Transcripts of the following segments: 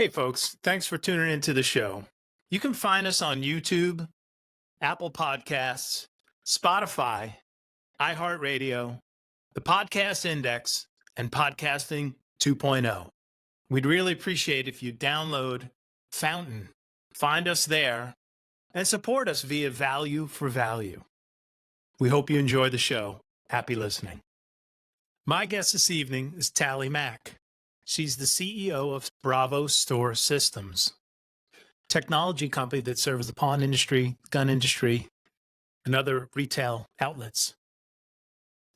Hey, folks, thanks for tuning into the show. You can find us on YouTube, Apple Podcasts, Spotify, iHeartRadio, the Podcast Index, and Podcasting 2.0. We'd really appreciate if you download Fountain, find us there, and support us via Value for Value. We hope you enjoy the show. Happy listening. My guest this evening is Tally Mack. She's the CEO of Bravo Store Systems, technology company that serves the pawn industry, gun industry, and other retail outlets.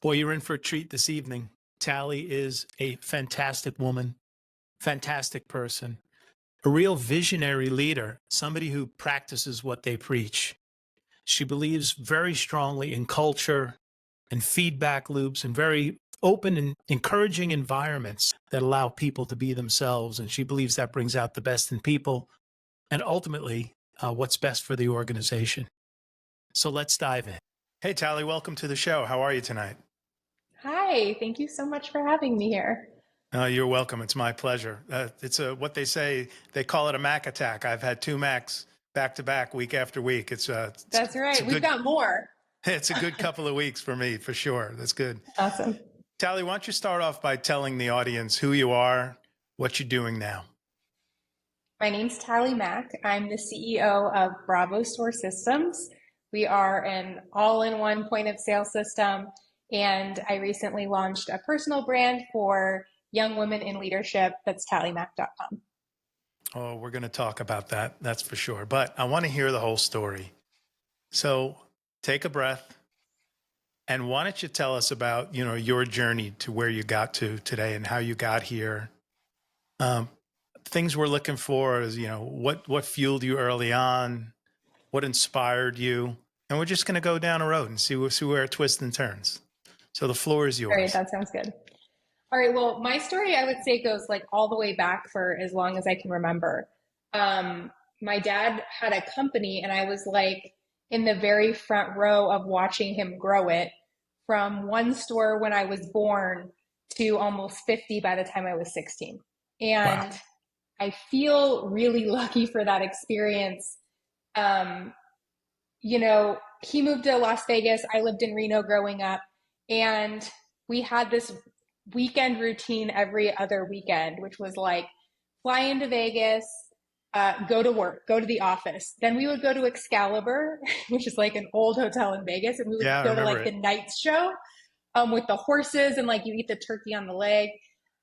Boy, you're in for a treat this evening. Tally is a fantastic woman, fantastic person, a real visionary leader, somebody who practices what they preach. She believes very strongly in culture and feedback loops and very open and encouraging environments that allow people to be themselves. And she believes that brings out the best in people and ultimately what's best for the organization. So let's dive in. Hey, Tally, welcome to the show. How are you tonight? Hi, thank you so much for having me here. You're welcome. It's my pleasure. It's what they say, they call it a Mack attack. I've had two Macks back to back, week after week. That's right. We've got more. It's a good couple of weeks for me, for sure. That's good. Awesome. Tally, why don't you start off by telling the audience who you are, what you're doing now? My name's Tally Mack. I'm the CEO of Bravo Store Systems. We are an all-in-one point of sale system, and I recently launched a personal brand for young women in leadership. That's tallymack.com. Oh, we're going to talk about that. That's for sure. But I want to hear the whole story. So take a breath. And why don't you tell us about, your journey to where you got to today and how you got here? Things we're looking for is, what fueled you early on? What inspired you? And we're just going to go down a road and see where it twists and turns. So the floor is yours. All right, that sounds good. All right, well, my story, I would say, goes like all the way back for as long as I can remember. My dad had a company, and I was like in the very front row of watching him grow it from one store when I was born to almost 50 by the time I was 16. And wow. I feel really lucky for that experience. He moved to Las Vegas. I lived in Reno growing up, and we had this weekend routine every other weekend, which was like fly into Vegas, go to work, go to the office. Then we would go to Excalibur, which is like an old hotel in Vegas, and we would go to like the night show with the horses, and like you eat the turkey on the leg.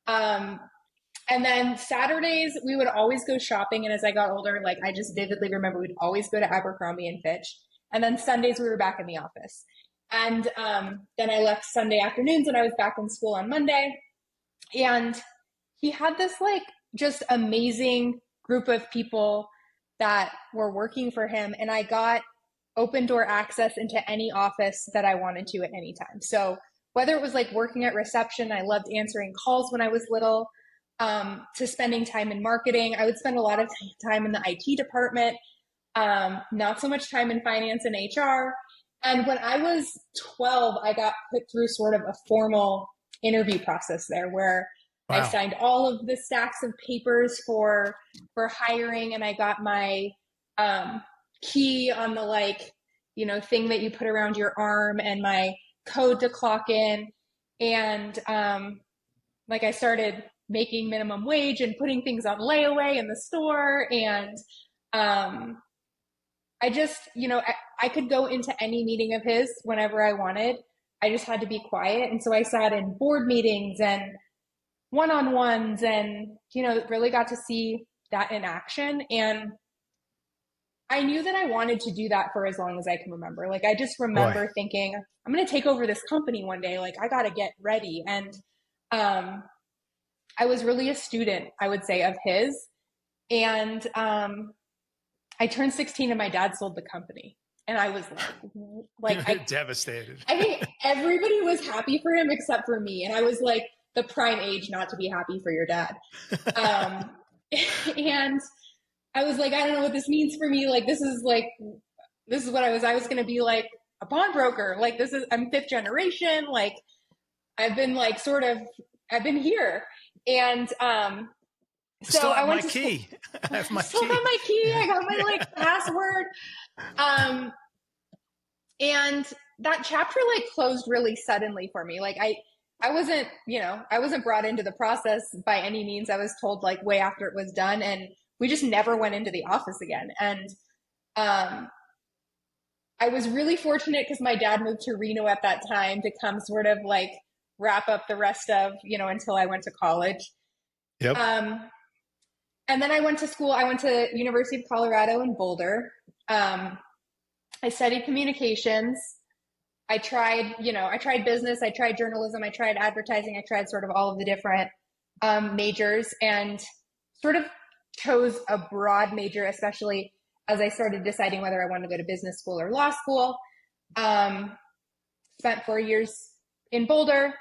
And then Saturdays we would always go shopping, and as I got older, like I just vividly remember we'd always go to Abercrombie and Fitch. And then Sundays we were back in the office. And then I left Sunday afternoons and I was back in school on Monday. And he had this like just amazing group of people that were working for him. And I got open door access into any office that I wanted to at any time. So whether it was like working at reception, I loved answering calls when I was little, to spending time in marketing. I would spend a lot of time in the IT department, not so much time in finance and HR. And when I was 12, I got put through sort of a formal interview process there where wow. I signed all of the stacks of papers for hiring, and I got my key on the thing that you put around your arm and my code to clock in. And I started making minimum wage and putting things on layaway in the store. And I just, I could go into any meeting of his whenever I wanted. I just had to be quiet. And so I sat in board meetings and one-on-ones and, really got to see that in action. And I knew that I wanted to do that for as long as I can remember. Like, I just remember thinking, I'm going to take over this company one day. Like, I got to get ready. And I was really a student, I would say, of his. And I turned 16 and my dad sold the company. And I was like devastated. I think everybody was happy for him except for me. And I was like the prime age not to be happy for your dad. And I was like, I don't know what this means for me. Like, this is what I was going to be like a pawnbroker. Like, I'm fifth generation. Like, I've been here. And I still So I have went my to school. key. I have I my still have key. my key. I got my Yeah. like password. Um, and that chapter like closed really suddenly for me. Like I wasn't, I wasn't brought into the process by any means. I was told like way after it was done, and we just never went into the office again. And um, I was really fortunate because my dad moved to Reno at that time to come sort of like wrap up the rest of, until I went to college. Yep. Um, and then I went to school. I went to University of Colorado in Boulder. I studied communications. I tried business, I tried journalism, I tried advertising, I tried sort of all of the different majors, and sort of chose a broad major, especially as I started deciding whether I wanted to go to business school or law school. Um, Spent 4 years in Boulder,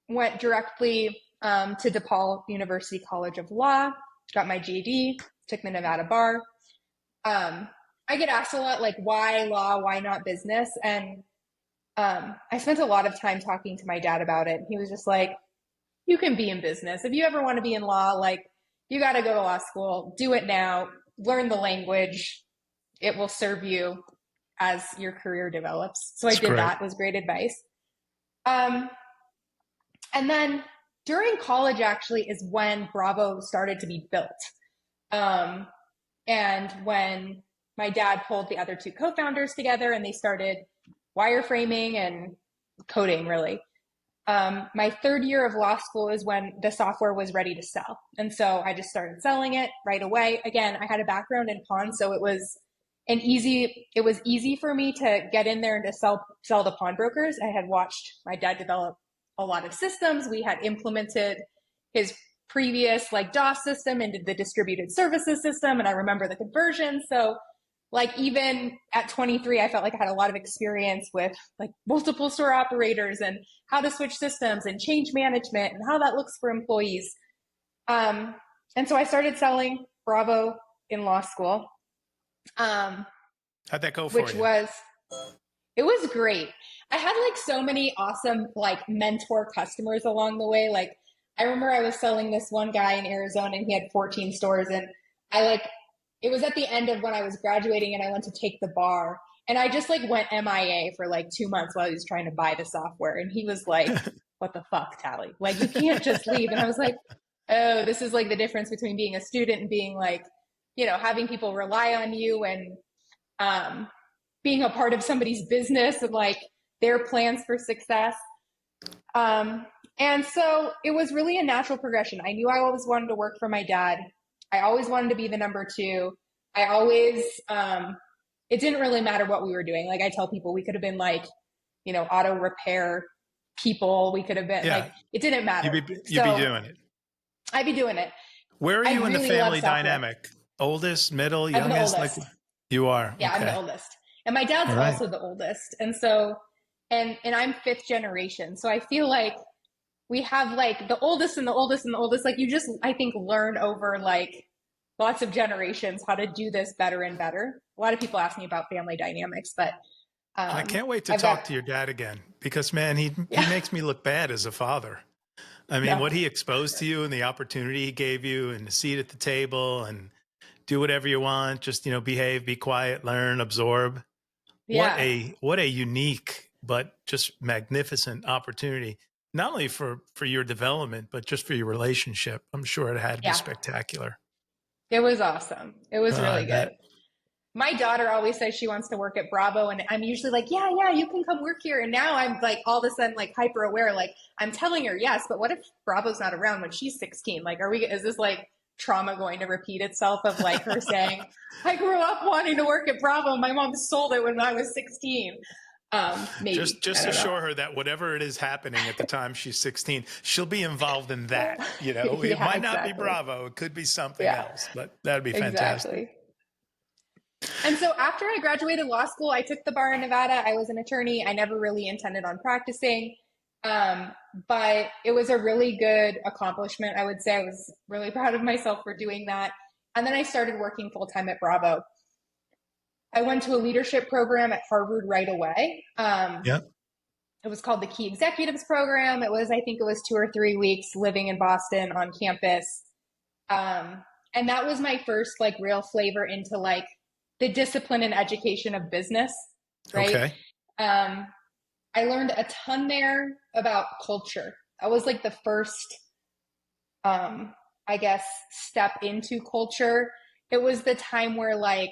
went directly to DePaul University College of Law, got my GED, took the Nevada bar. I get asked a lot, like, why law, why not business? And I spent a lot of time talking to my dad about it. He was just like, you can be in business. If you ever want to be in law, like, you got to go to law school, do it now, learn the language. It will serve you as your career develops. So I It's did great. that. It was great advice. Um, and then during college actually is when Bravo started to be built. Um, and when my dad pulled the other two co-founders together and they started wireframing and coding, really. My third year of law school is when the software was ready to sell. And so I just started selling it right away. Again, I had a background in pawn, so it was easy for me to get in there and to sell to pawnbrokers. I had watched my dad develop a lot of systems. We had implemented his previous like DOS system into the distributed services system, and I remember the conversion. So like even at 23, I felt like I had a lot of experience with like multiple store operators and how to switch systems and change management and how that looks for employees. And so I started selling Bravo in law school. How'd that go for Which you? was it was great. I had like so many awesome like mentor customers along the way. Like I remember I was selling this one guy in Arizona and he had 14 stores, and I like it was at the end of when I was graduating and I went to take the bar, and I just like went MIA for like 2 months while he was trying to buy the software, and he was like, what the fuck, Tally? Like you can't just leave. And I was like, oh, this is like the difference between being a student and being like, having people rely on you, and um being a part of somebody's business and like their plans for success. Um, and so it was really a natural progression. I knew I always wanted to work for my dad. I always wanted to be the number two. I always, it didn't really matter what we were doing. Like I tell people, we could have been like, auto repair people. We could have been like, it didn't matter. You'd be doing it. I'd be doing it. Where are I you in the really love family software. dynamic? Oldest, middle, I'm the youngest? Like oldest. you are. Yeah, I'm the Okay. oldest. And my dad's All right. also the oldest. And so and I'm fifth generation. So I feel like we have like the oldest and the oldest and the oldest. Like you just I think learn over like lots of generations how to do this better and better. A lot of people ask me about family dynamics, but I can't wait to I've got talk to your dad again because man, he yeah, makes me look bad as a father. I mean, no. what he exposed to you and the opportunity he gave you and the seat at the table and do whatever you want, just, behave, be quiet, learn, absorb. Yeah. What a unique but just magnificent opportunity. Not only for your development, but just for your relationship. I'm sure it had to be Yeah. spectacular. It was awesome. It was really good. That My daughter always says she wants to work at Bravo, and I'm usually like, yeah, you can come work here. And now I'm like all of a sudden like hyper aware, like I'm telling her yes, but what if Bravo's not around when she's 16? Like, is this like trauma going to repeat itself of like her saying, I grew up wanting to work at Bravo. My mom sold it when I was 16. Maybe. just I don't know. assure her that whatever it is happening at the time she's 16, she'll be involved in that. It Yeah, might not be exactly. Bravo, it could be something Yeah, else, but that'd be fantastic. exactly. And so after I graduated law school, I took the bar in Nevada. I was an attorney. I never really intended on practicing. But it was a really good accomplishment. I would say I was really proud of myself for doing that. And then I started working full time at Bravo. I went to a leadership program at Harvard right away. Yeah. It was called the Key Executives Program. I think it was 2 or 3 weeks living in Boston on campus. And that was my first like real flavor into like the discipline and education of business, right? Okay. Um, I learned a ton there about culture. That was like the first, I guess, step into culture. It was the time where like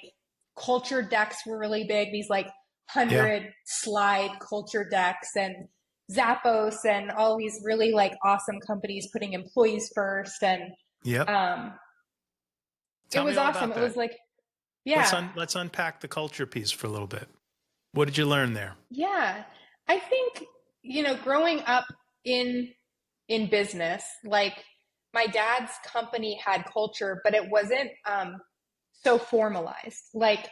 culture decks were really big, these like Yeah. 100 slide culture decks and Zappos and all these really like awesome companies putting employees first. And Yep. um, it Tell me was all awesome. about It that. was like, yeah, Let's unpack the culture piece for a little bit. What did you learn there? yeah. I think, growing up in business, like my dad's company had culture, but it wasn't so formalized. Like,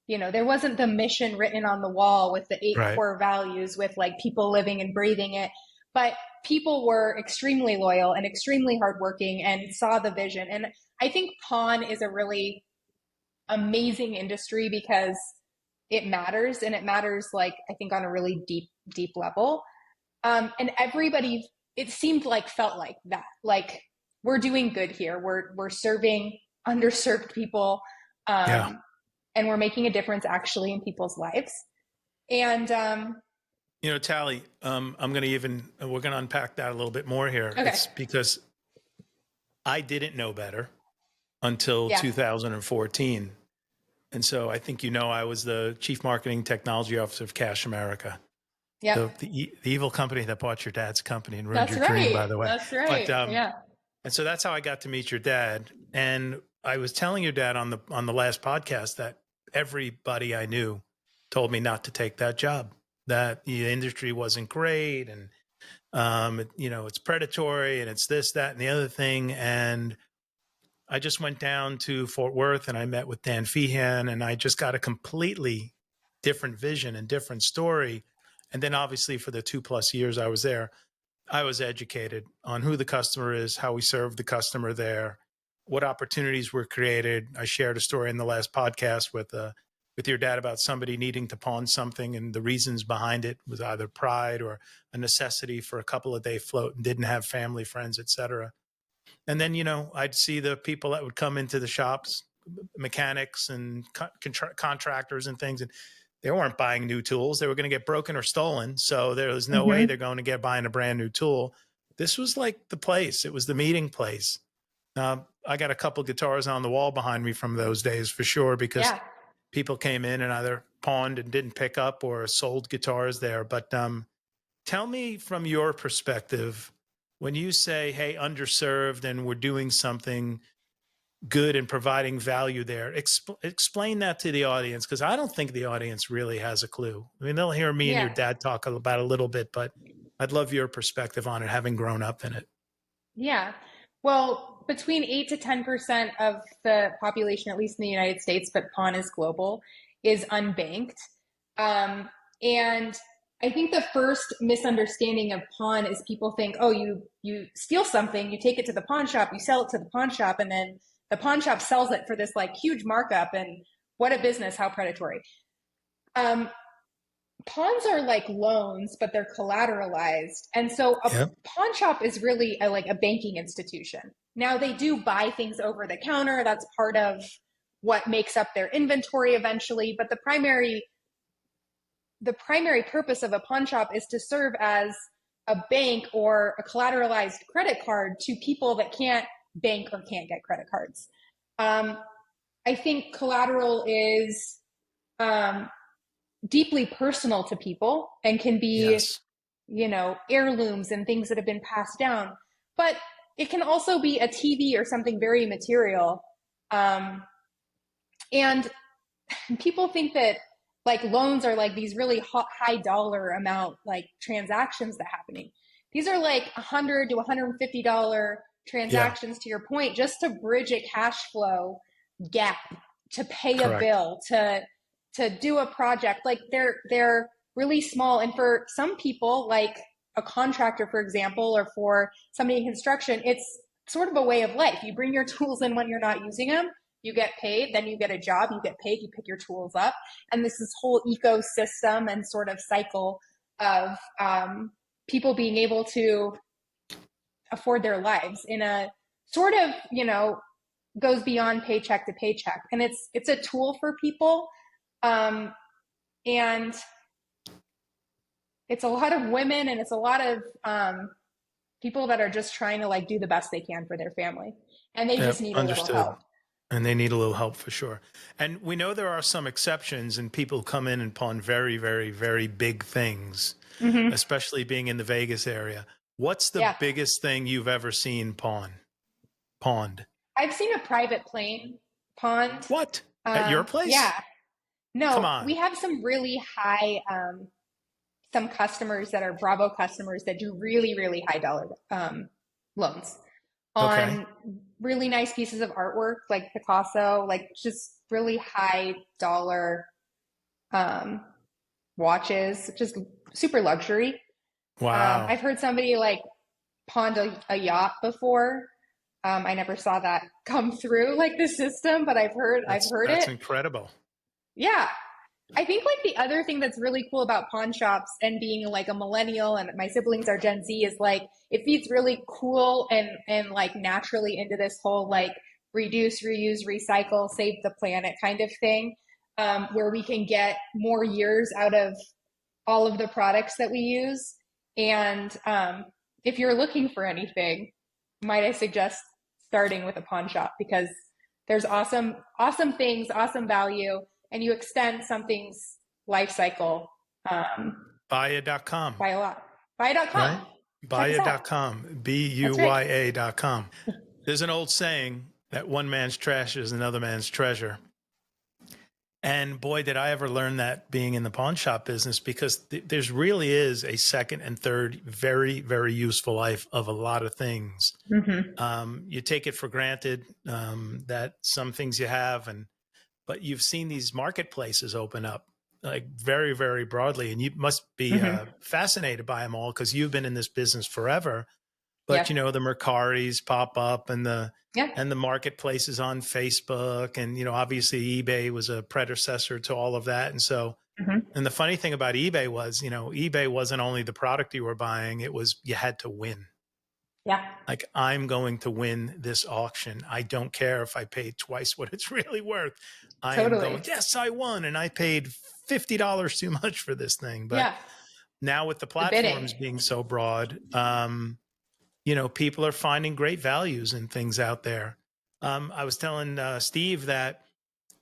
there wasn't the mission written on the wall with the eight Right. core values with like people living and breathing it. But people were extremely loyal and extremely hardworking and saw the vision. And I think pawn is a really amazing industry because it matters, and it matters like I think on a really deep level. And everybody, it seemed like, felt like that. Like we're doing good here. We're serving underserved people, Yeah. and we're making a difference actually in people's lives. And Tally, we're going to unpack that a little bit more here. okay, It's because I didn't know better until yeah, 2014. And so I think, I was the chief marketing technology officer of Cash America, yep, the evil company that bought your dad's company and ruined that's your dream, right, by the way. that's But, right, yeah, and so that's how I got to meet your dad. And I was telling your dad on the last podcast that everybody I knew told me not to take that job, that the industry wasn't great. And, it's predatory and it's this, that, and the other thing. And I just went down to Fort Worth and I met with Dan Feehan, and I just got a completely different vision and different story. And then obviously for the 2+ years I was there, I was educated on who the customer is, how we serve the customer there, what opportunities were created. I shared a story in the last podcast with your dad about somebody needing to pawn something, and the reasons behind it was either pride or a necessity for a couple of day float and didn't have family, friends, etc. And then, I'd see the people that would come into the shops, mechanics and contractors and things, and they weren't buying new tools. They were going to get broken or stolen. So there was no way mm-hmm. they're going to get buying a brand new tool. This was like the place. It was the meeting place. I got a couple guitars on the wall behind me from those days for sure, because Yeah, people came in and either pawned and didn't pick up or sold guitars there. But tell me from your perspective, when you say, hey, underserved and we're doing something good and providing value there, explain that to the audience, because I don't think the audience really has a clue. I mean, they'll hear me and your yeah, dad talk about a little bit, but I'd love your perspective on it, having grown up in it. yeah. Well, between 8 to 10% of the population, at least in the United States, but pawn is global, is unbanked. And I think the first misunderstanding of pawn is people think, oh, you steal something, you take it to the pawn shop, you sell it to the pawn shop, and then the pawn shop sells it for this like huge markup. And what a business, how predatory. Um, Pawns are like loans, but they're collateralized. And so a Yep. pawn shop is really like a banking institution. Now they do buy things over the counter. That's part of what makes up their inventory eventually. But the primary purpose of a pawn shop is to serve as a bank or a collateralized credit card to people that can't bank or can't get credit cards. Um, I think collateral is um, deeply personal to people and can be, Yes. heirlooms and things that have been passed down. But it can also be a TV or something very material. Um, and people think that like loans are like these really high dollar amount like transactions that happening. These are like $100 to $150 Yeah. transactions, to your point, just to bridge a cash flow gap, to pay a Correct. bill, to do a project. Like they're really small. And for some people, like a contractor, for example, or for somebody in construction, it's sort of a way of life. You bring your tools in when you're not using them, you get paid, then you get a job, you get paid, you pick your tools up. And this whole ecosystem and sort of cycle of people being able to afford their lives in a sort of, goes beyond paycheck to paycheck, and it's a tool for people, and it's a lot of women, and it's a lot of people that are just trying to like do the best they can for their family, and they just Yep, need a little understood. help. And they need a little help for sure. And we know there are some exceptions, and people come in and pawn very, very, very big things, Hmm. especially being in the Vegas area. What's the Yeah, biggest thing you've ever seen pawned? I've seen a private plane pawned. What? At your Yeah, place? Come no, we on. have some really high, some customers that are Bravo customers that do really, really high dollar loans Okay. on really nice pieces of artwork like Picasso, like just really high dollar um, watches, just super luxury. Wow. I've heard somebody like pawned a yacht before. I never saw that come through like the system, but I've heard That's it. incredible. Yeah. I think like the other thing that's really cool about pawn shops and being like a millennial and my siblings are Gen Z is like it feeds really cool and like naturally into this whole like reduce, reuse, recycle, save the planet kind of thing, where we can get more years out of all of the products that we use. And if you're looking for anything, might I suggest starting with a pawn shop because there's awesome things, awesome value, and you extend something's life cycle Baya.com, by a lot. Buy.com. right? Check us out. Baya.com, That's right. BUYA.com. There's an old saying that one man's trash is another man's treasure. And boy, did I ever learn that being in the pawn shop business because there's really is a second and third very, very useful life of a lot of things. Mm-hmm. You take it for granted that some things you have, but you've seen these marketplaces open up like very, very broadly, and you must be Mm-hmm. fascinated by them all because you've been in this business forever. But Yep. you know, the Mercaris pop up Yep. and the marketplaces on Facebook, and you know, obviously eBay was a predecessor to all of that. And so, Mm-hmm. and the funny thing about eBay was, you know, eBay wasn't only the product you were buying; it was you had to win. Yeah. Like, I'm going to win this auction. I don't care if I paid twice what it's really worth. I am Totally. going, yes, I won. And I paid $50 too much for this thing. But Yeah. now with the The bidding. platforms being so broad, you know, people are finding great values in things out there. I was telling Steve that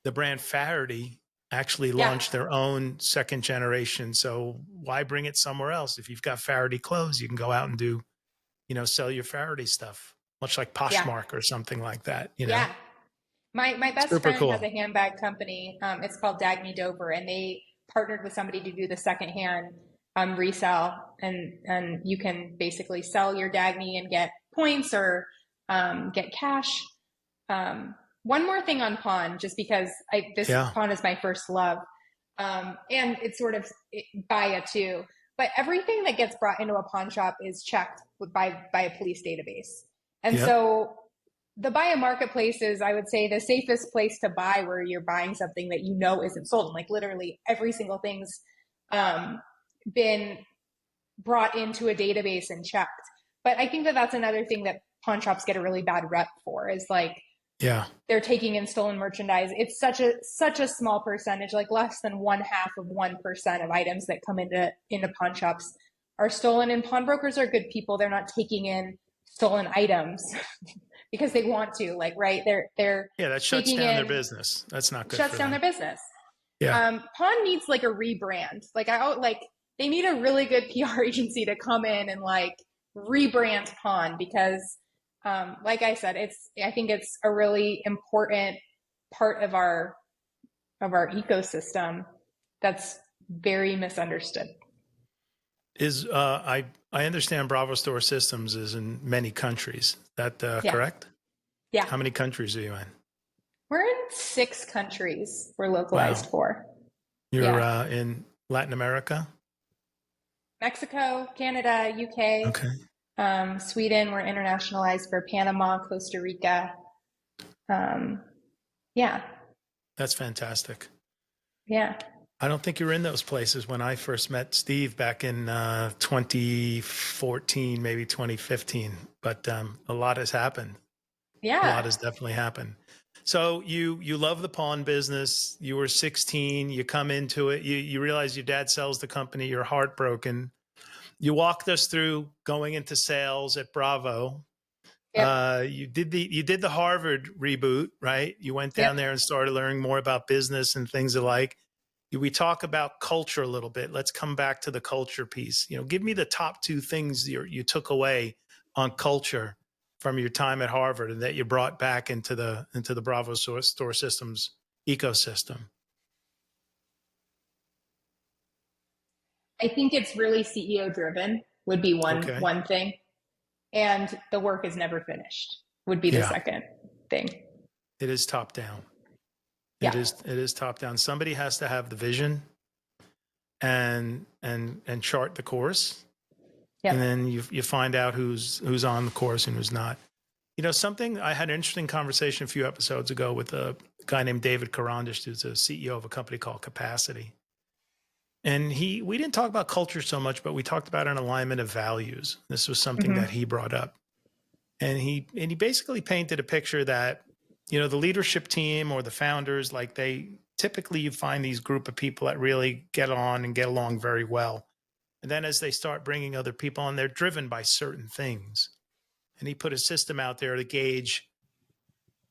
the brand Faraday actually Yeah. launched their own second generation. So why bring it somewhere else? If you've got Faraday clothes, you can go out and do, you know, sell your Faraday stuff, much like Yeah. Poshmark or something like that, you know? Yeah. My best Super friend has cool. a handbag company. It's called Dagny Dover, and they partnered with somebody to do the secondhand resale, and you can basically sell your Dagny and get points or get cash. One more thing on pawn, just because this Yeah. pawn is my first love, and it's sort of Baya too. But everything that gets brought into a pawn shop is checked by a police database, and Yep. so the Baya marketplace is, I would say, the safest place to buy where you're buying something that you know isn't sold. And like literally every single thing's been brought into a database and checked. But I think that that's another thing that pawn shops get a really bad rep for is like Yeah. they're taking in stolen merchandise. It's such a small percentage, like less than 0.5% of items that come into pawn shops are stolen. And pawnbrokers are good people. They're not taking in stolen items because they want to. Like, right? They're Yeah. That shuts taking down their in business. That's not good shuts for down their them. business. Yeah. Pawn needs like a rebrand. Like they need a really good PR agency to come in and like rebrand Pawn because like I said, I think it's a really important part of our ecosystem that's very misunderstood. I understand Bravo Store Systems is in many countries. That Yeah. correct? Yeah. How many countries are you in? We're in 6 countries we're localized Wow. for. You're Yeah. in Latin America? Mexico, Canada, UK, Okay. Sweden, we're internationalized for Panama, Costa Rica. Yeah. That's fantastic. Yeah. I don't think you were in those places when I first met Steve back in 2014, maybe 2015, but a lot has happened. A Yeah. lot has definitely happened. So you love the pawn business. You were 16. You come into it. You realize your dad sells the company. You're heartbroken. You walked us through going into sales at Bravo. Yep. You did the Harvard reboot, right? You went down Yep. there and started learning more about business and things alike. We talk about culture a little bit. Let's come back to the culture piece. Give me the top two things you took away on culture from your time at Harvard and that you brought back into the Bravo store systems ecosystem. I think it's really CEO driven would be Okay. one thing. And the work is never finished would be the Yeah. second thing. It is top down. Yeah. It is top down. Somebody has to have the vision and chart the course. And Yep. then you find out who's on the course and who's not. Something I had an interesting conversation a few episodes ago with a guy named David Karandish, who's a CEO of a company called Capacity. And we didn't talk about culture so much, but we talked about an alignment of values. This was something that he brought up. And he basically painted a picture that, the leadership team or the founders, like typically you find these group of people that really get on and get along very well. And then as they start bringing other people on, they're driven by certain things. And he put a system out there to gauge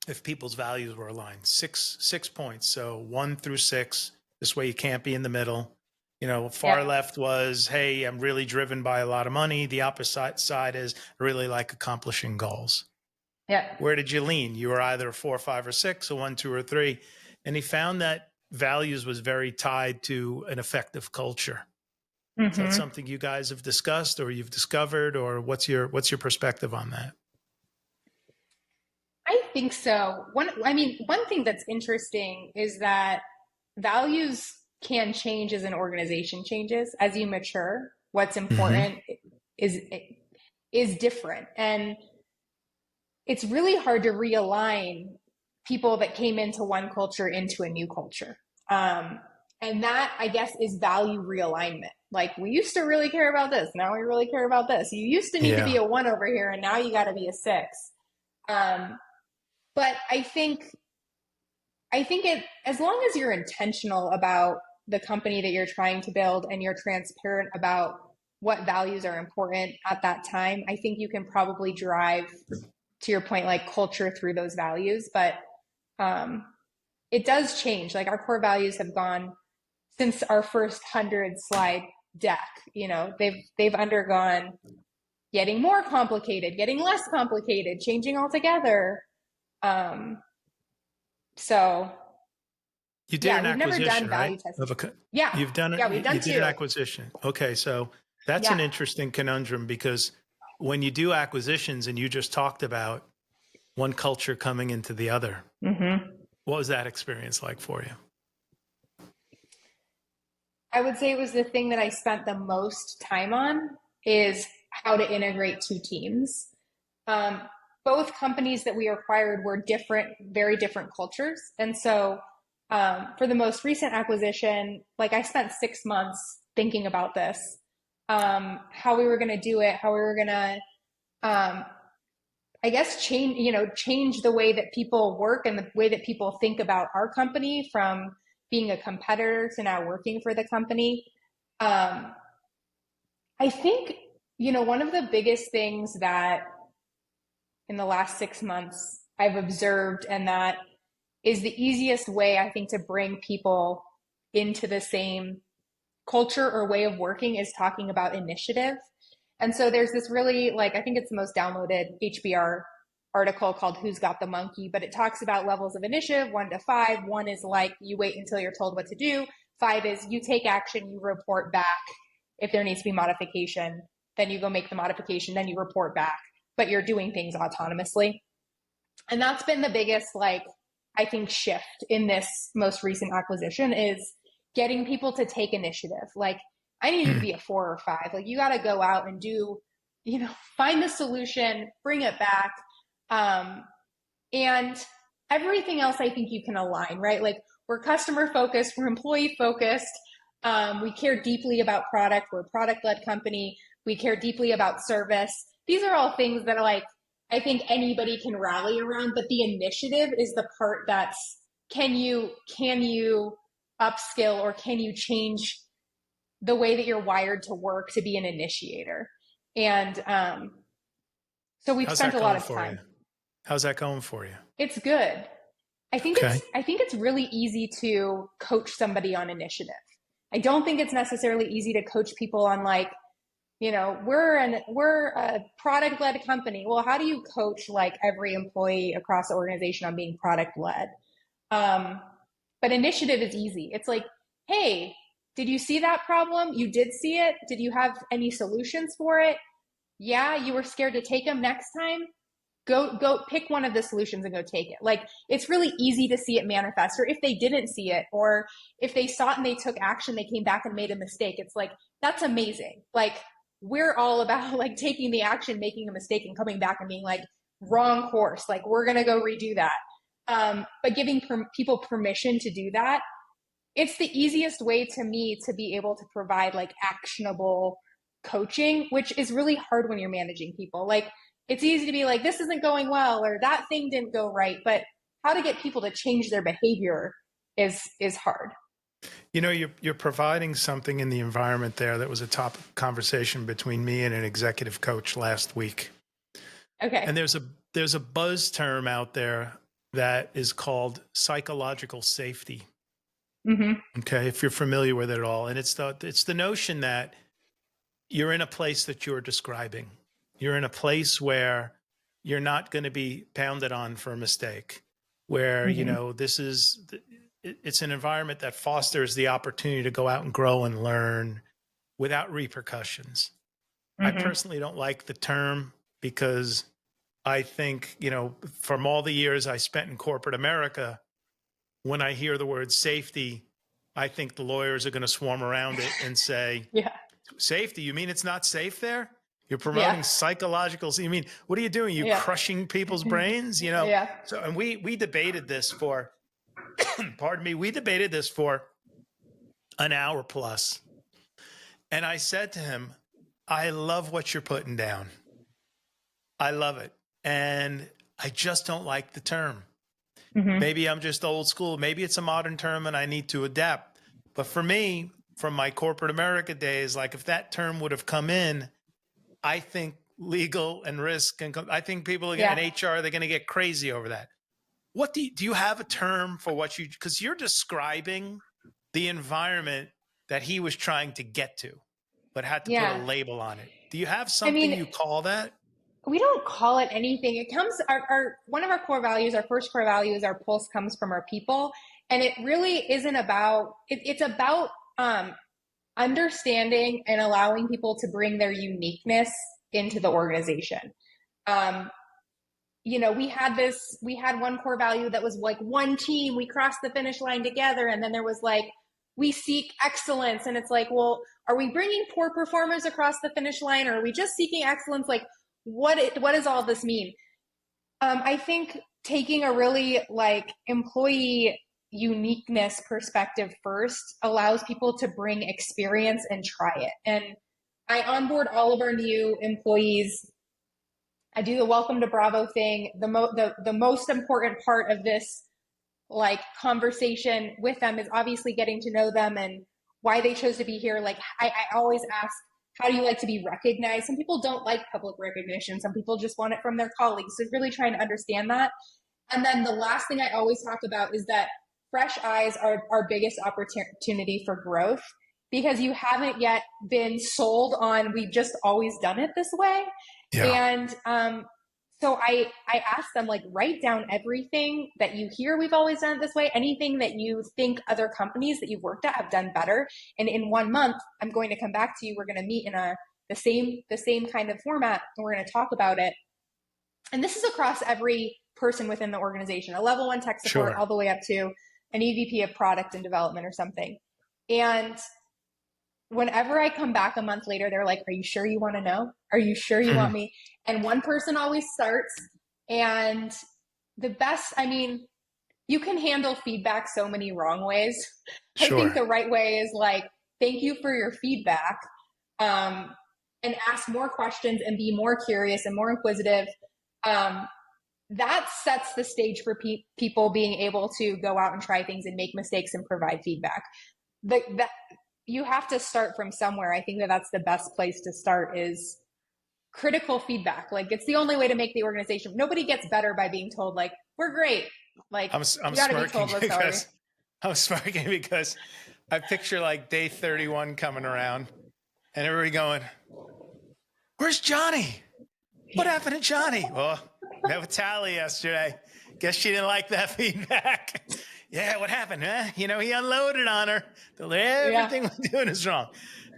if people's values were aligned. Six points. So 1 through 6. This way you can't be in the middle. Far Yep. left was, hey, I'm really driven by a lot of money. The opposite side is I really like accomplishing goals. Yep. Where did you lean? You were either a 4, 5, or 6, a 1, 2, or 3. And he found that values was very tied to an effective culture. Is that something you guys have discussed or you've discovered, or what's your perspective on that? I think so. One thing that's interesting is that values can change as an organization changes as you mature. What's important is different, and it's really hard to realign people that came into one culture into a new culture. And that, I guess, is value realignment. Like, we used to really care about this. Now we really care about this. You used to need to be a 1 over here, and now you got to be a 6. But I think it, as long as you're intentional about the company that you're trying to build and you're transparent about what values are important at that time, I think you can probably drive, to your point, like culture through those values. But it does change. Like, our core values have gone since our first 100-slide deck. They've undergone getting more complicated, getting less complicated, changing altogether. So you did an we've never acquisition, done value right? testing. Yeah. You've done it. Yeah, we've done you did 2. an acquisition. Okay. So that's an interesting conundrum, because when you do acquisitions and you just talked about one culture coming into the other, what was that experience like for you? I would say it was the thing that I spent the most time on, is how to integrate 2 teams. Both companies that we acquired were different, very different cultures. And so for the most recent acquisition, like, I spent 6 months thinking about this, how we were going to do it, how we were going to, I guess, change the way that people work and the way that people think about our company, from being a competitor to now working for the company. I think, one of the biggest things that in the last 6 months I've observed, and that is the easiest way, I think, to bring people into the same culture or way of working, is talking about initiative. And so there's this really, like, I think it's the most downloaded HBR article called Who's Got the Monkey, but it talks about levels of initiative, 1 to 5. 1 is like, you wait until you're told what to do. 5 is you take action, you report back. If there needs to be modification, then you go make the modification, then you report back, but you're doing things autonomously. And that's been the biggest, like, I think, shift in this most recent acquisition, is getting people to take initiative. Like, I need you to be a 4 or 5. Like, you got to go out and do, find the solution, bring it back. And everything else, I think you can align, right? Like, we're customer focused, we're employee focused. We care deeply about product. We're a product led company. We care deeply about service. These are all things that are, like, I think anybody can rally around, but the initiative is the part that's, can you upskill, or can you change the way that you're wired to work to be an initiator? And so we've How's spent that a lot going of for you? time. How's that going for you? It's good. Okay. I think it's really easy to coach somebody on initiative. I don't think it's necessarily easy to coach people on, like, you know, we're a product led company. Well, how do you coach like every employee across the organization on being product led? But initiative is easy. It's like, hey, did you see that problem? You did see it. Did you have any solutions for it? Yeah, you were scared to take them. Next time, go pick one of the solutions and go take it. Like, it's really easy to see it manifest. Or if they didn't see it, or if they saw it and they took action, they came back and made a mistake, it's like, that's amazing. Like, we're all about like taking the action, making a mistake, and coming back and being like, wrong course, like, we're gonna go redo that. But giving people permission to do that, it's the easiest way to me to be able to provide like actionable coaching, which is really hard when you're managing people. Like, it's easy to be like, this isn't going well, or that thing didn't go right, but how to get people to change their behavior is hard. You know, you're providing something in the environment there that was a top conversation between me and an executive coach last week. Okay. And there's a buzz term out there that is called psychological safety. Mm-hmm. Okay, if you're familiar with it at all, and it's the notion that you're in a place that you're describing. You're in a place where you're not going to be pounded on for a mistake, where, Mm-hmm. you know, it's an environment that fosters the opportunity to go out and grow and learn without repercussions. I Mm-hmm. personally don't like the term because I think, you know, from all the years I spent in corporate America, when I hear the word safety, I think the lawyers are going to swarm around it and say, Yeah. safety? You mean it's not safe there? You're Yeah. promoting psychological. You mean, what are you doing? You Yeah. crushing people's brains? You know. Yeah. So, and we debated this for, pardon me, we debated this for an hour plus, and I said to him, I love what you're putting down. I love it, and I just don't like the term. Mm-hmm. Maybe I'm just old school. Maybe it's a modern term and I need to adapt. But for me, from my corporate America days, like, if that term would have come in, I think legal and risk, and I think people in HR, they're going to get crazy over that. What do you have a term for what you, because you're describing the environment that he was trying to get to, but had to put a label on it. Do you have something you call that? We don't call it anything. It comes, our one of our core values, our first core value is our pulse comes from our people. And it really isn't about, it's about understanding and allowing people to bring their uniqueness into the organization. You know, we had one core value that was like, one team, we crossed the finish line together. And then there was like, we seek excellence. And it's like, well, are we bringing poor performers across the finish line, or are we just seeking excellence? Like, what does all this mean? I think taking a really like employee uniqueness perspective first allows people to bring experience and try it. And I onboard all of our new employees. I do the welcome to Bravo thing. The most important part of this like conversation with them is obviously getting to know them and why they chose to be here. Like, I always ask, how do you like to be recognized? Some people don't like public recognition. Some people just want it from their colleagues. So really trying to understand that. And then the last thing I always talk about is that fresh eyes are our biggest opportunity for growth, because you haven't yet been sold on, we've just always done it this way. Yeah. And so I ask them, like, write down everything that you hear we've always done it this way, anything that you think other companies that you've worked at have done better. And in 1 month, I'm going to come back to you. We're going to meet in the same kind of format, and we're going to talk about it. And this is across every person within the organization, a level 1 tech support, all the way up to an EVP of product and development or something. And whenever I come back a month later, they're like, are you sure you want to know? Are you sure you want me? And one person always starts. And the best, I mean, you can handle feedback so many wrong ways. I think the right way is like, thank you for your feedback, and ask more questions and be more curious and more inquisitive. That sets the stage for people being able to go out and try things and make mistakes and provide feedback. That you have to start from somewhere. I think that's the best place to start is critical feedback. Like it's the only way to make the organization. Nobody gets better by being told like we're great. Like I'm you got to be told smirking sorry. I'm smirking because I picture like day 31 coming around and everybody going, "Where's Johnny? What happened to Johnny?" Well, met with Tally yesterday. Guess she didn't like that feedback. Yeah, what happened? He unloaded on her. Everything we're doing is wrong.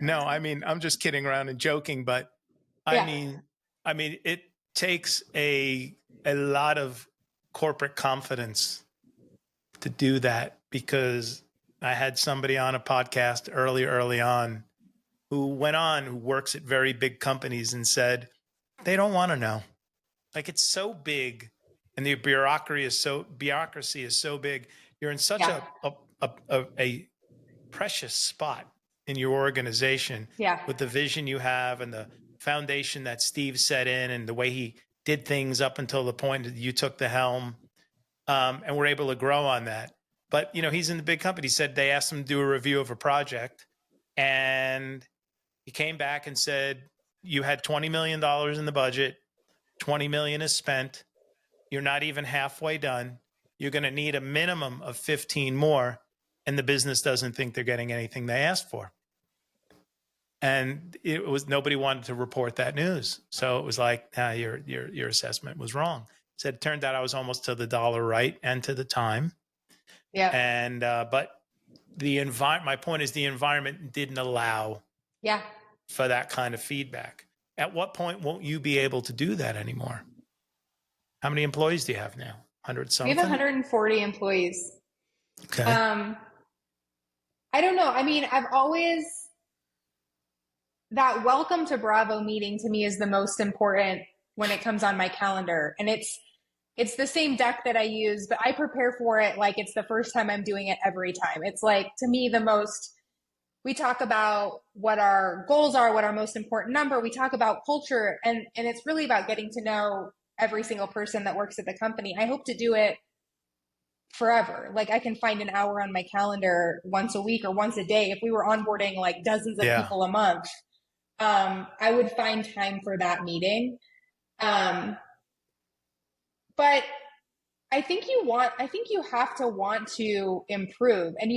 No, I mean, I'm just kidding around and joking, but I mean, it takes a lot of corporate confidence to do that, because I had somebody on a podcast early on who works at very big companies and said they don't want to know. Like it's so big and the bureaucracy is so big. You're in such a precious spot in your organization with the vision you have and the foundation that Steve set in and the way he did things up until the point that you took the helm. And we're able to grow on that. But, he's in the big company. He said they asked him to do a review of a project and he came back and said, you had $20 million in the budget. 20 million is spent. You're not even halfway done. You're going to need a minimum of 15 more. And the business doesn't think they're getting anything they asked for. And nobody wanted to report that news. So it was like, your assessment was wrong. Said it turned out I was almost to the dollar right and to the time. Yeah. And but my point is the environment didn't allow for that kind of feedback. At what point won't you be able to do that anymore? How many employees do you have now? 100 something? We have 140 employees. Okay. I don't know. I mean, I've always that welcome to Bravo meeting to me is the most important when it comes on my calendar. And it's the same deck that I use, but I prepare for it like it's the first time I'm doing it every time. It's like, to me, we talk about what our goals are, what our most important number. We talk about culture, and it's really about getting to know every single person that works at the company. I hope to do it forever. Like I can find an hour on my calendar once a week or once a day. If we were onboarding like dozens of people a month, I would find time for that meeting. But I think you have to want to improve, and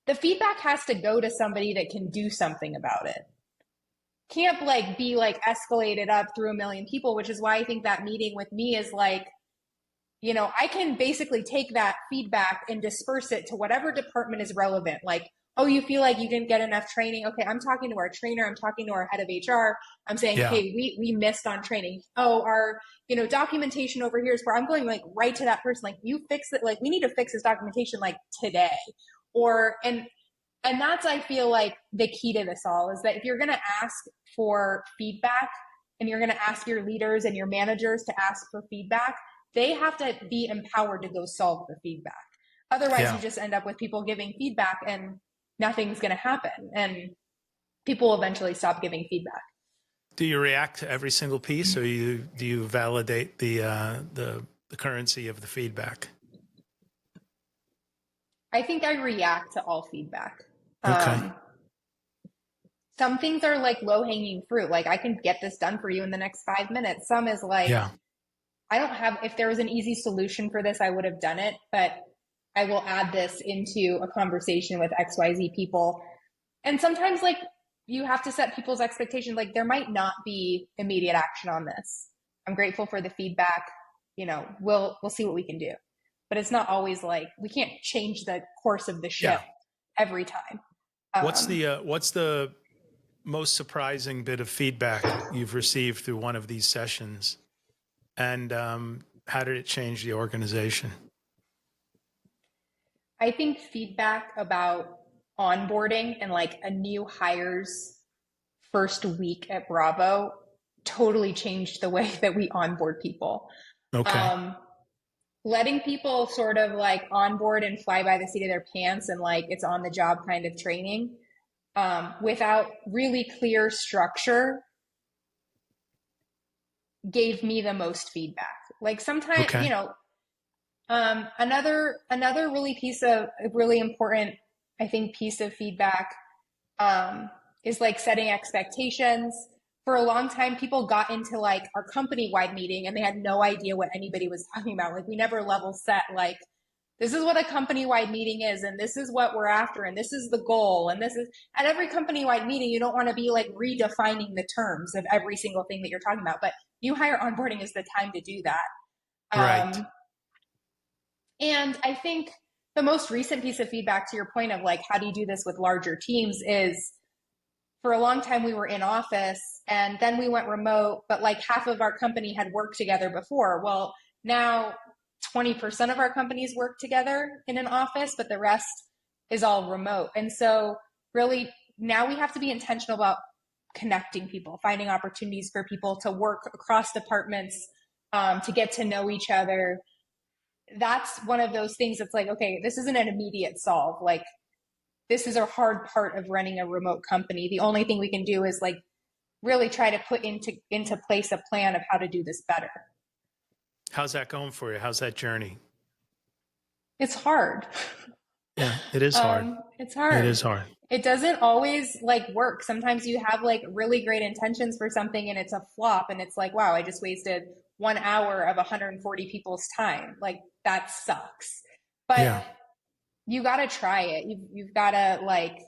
the feedback has to go to somebody that can do something about it. Can't be escalated up through a million people, which is why I think that meeting with me is like, I can basically take that feedback and disperse it to whatever department is relevant. Like, oh, you feel like you didn't get enough training. Okay, I'm talking to our trainer. I'm talking to our head of HR. I'm saying, hey, we missed on training. Oh, our, documentation over here is where I'm going right to that person. Like, you fix it. Like, we need to fix this documentation today. And that's, I feel like, the key to this all is that if you're going to ask for feedback and you're going to ask your leaders and your managers to ask for feedback, they have to be empowered to go solve the feedback. Otherwise, you just end up with people giving feedback and nothing's going to happen. And people will eventually stop giving feedback. Do you react to every single piece, or do you validate the currency of the feedback? I think I react to all feedback. Okay. Some things are low-hanging fruit. Like, I can get this done for you in the next 5 minutes. Some is if there was an easy solution for this, I would have done it, but I will add this into a conversation with XYZ people. And sometimes you have to set people's expectations. There might not be immediate action on this. I'm grateful for the feedback. We'll see what we can do. But it's not always we can't change the course of the ship every time. What's the most surprising bit of feedback you've received through one of these sessions? And how did it change the organization? I think feedback about onboarding and a new hire's first week at Bravo totally changed the way that we onboard people. Okay. Letting people sort of onboard and fly by the seat of their pants and it's on the job kind of training without really clear structure gave me the most feedback. Like sometimes, Okay. another really important, I think, piece of feedback is like setting expectations. For a long time, people got into like our company wide meeting and they had no idea what anybody was talking about. Like we never level set, like, this is what a company wide meeting is, and this is what we're after, and this is the goal. And this is at every company wide meeting, you don't want to be like redefining the terms of every single thing that you're talking about. But new hire onboarding is the time to do that. Right. And I think the most recent piece of feedback to your point of like, how do you do this with larger teams is for a long time we were in office and then we went remote, but like half of our company had worked together before. Well, now 20% of our companies work together in an office, but the rest is all remote. And so really now we have to be intentional about connecting people, finding opportunities for people to work across departments, to get to know each other. That's one of those things that's like, okay, this isn't an immediate solve. Like this is a hard part of running a remote company. The only thing we can do is like really try to put into place a plan of how to do this better. How's that going for you? How's that journey? It's hard. Yeah, it is hard. It's It hard. is hard. It doesn't always like work. Sometimes you have like really great intentions for something and it's a flop and it's like, wow, I just wasted 1 hour of 140 people's time. Like that sucks. But Yeah. you got to try it. You've got to like,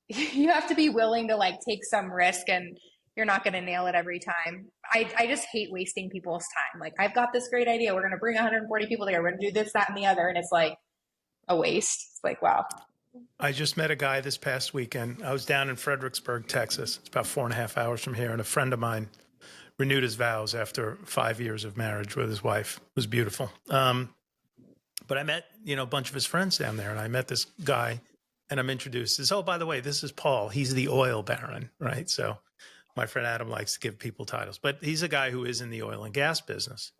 you have to be willing to like take some risk and you're not going to nail it every time. I just hate wasting people's time. Like I've got this great idea. We're going to bring 140 people together. We're going to do this, that, and the other. And it's like a waste. It's like, wow. I just met a guy this past weekend. I was down in Fredericksburg, Texas. It's about 4.5 hours from here. And a friend of mine renewed his vows after 5 years of marriage with his wife. It was beautiful. But I met, a bunch of his friends down there, and I met this guy, and I'm introduced as, oh, by the way, this is Paul. He's the oil baron, right? So my friend Adam likes to give people titles, but he's a guy who is in the oil and gas business.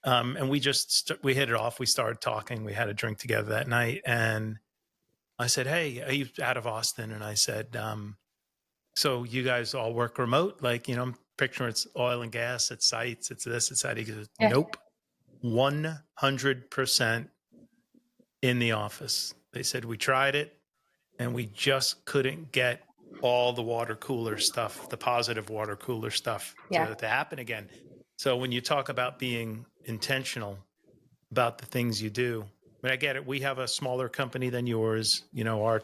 And we hit it off. We started talking. We had a drink together that night, and I said, hey, he's out of Austin, and I said, so you guys all work remote? Like, I'm picturing it's oil and gas, it's sites, it's this, it's that. He goes, Yeah. nope. 100% in the office. They said, we tried it and we just couldn't get all the water cooler stuff, the positive water cooler stuff to happen again. So when you talk about being intentional about the things you do, I get it. We have a smaller company than yours. Our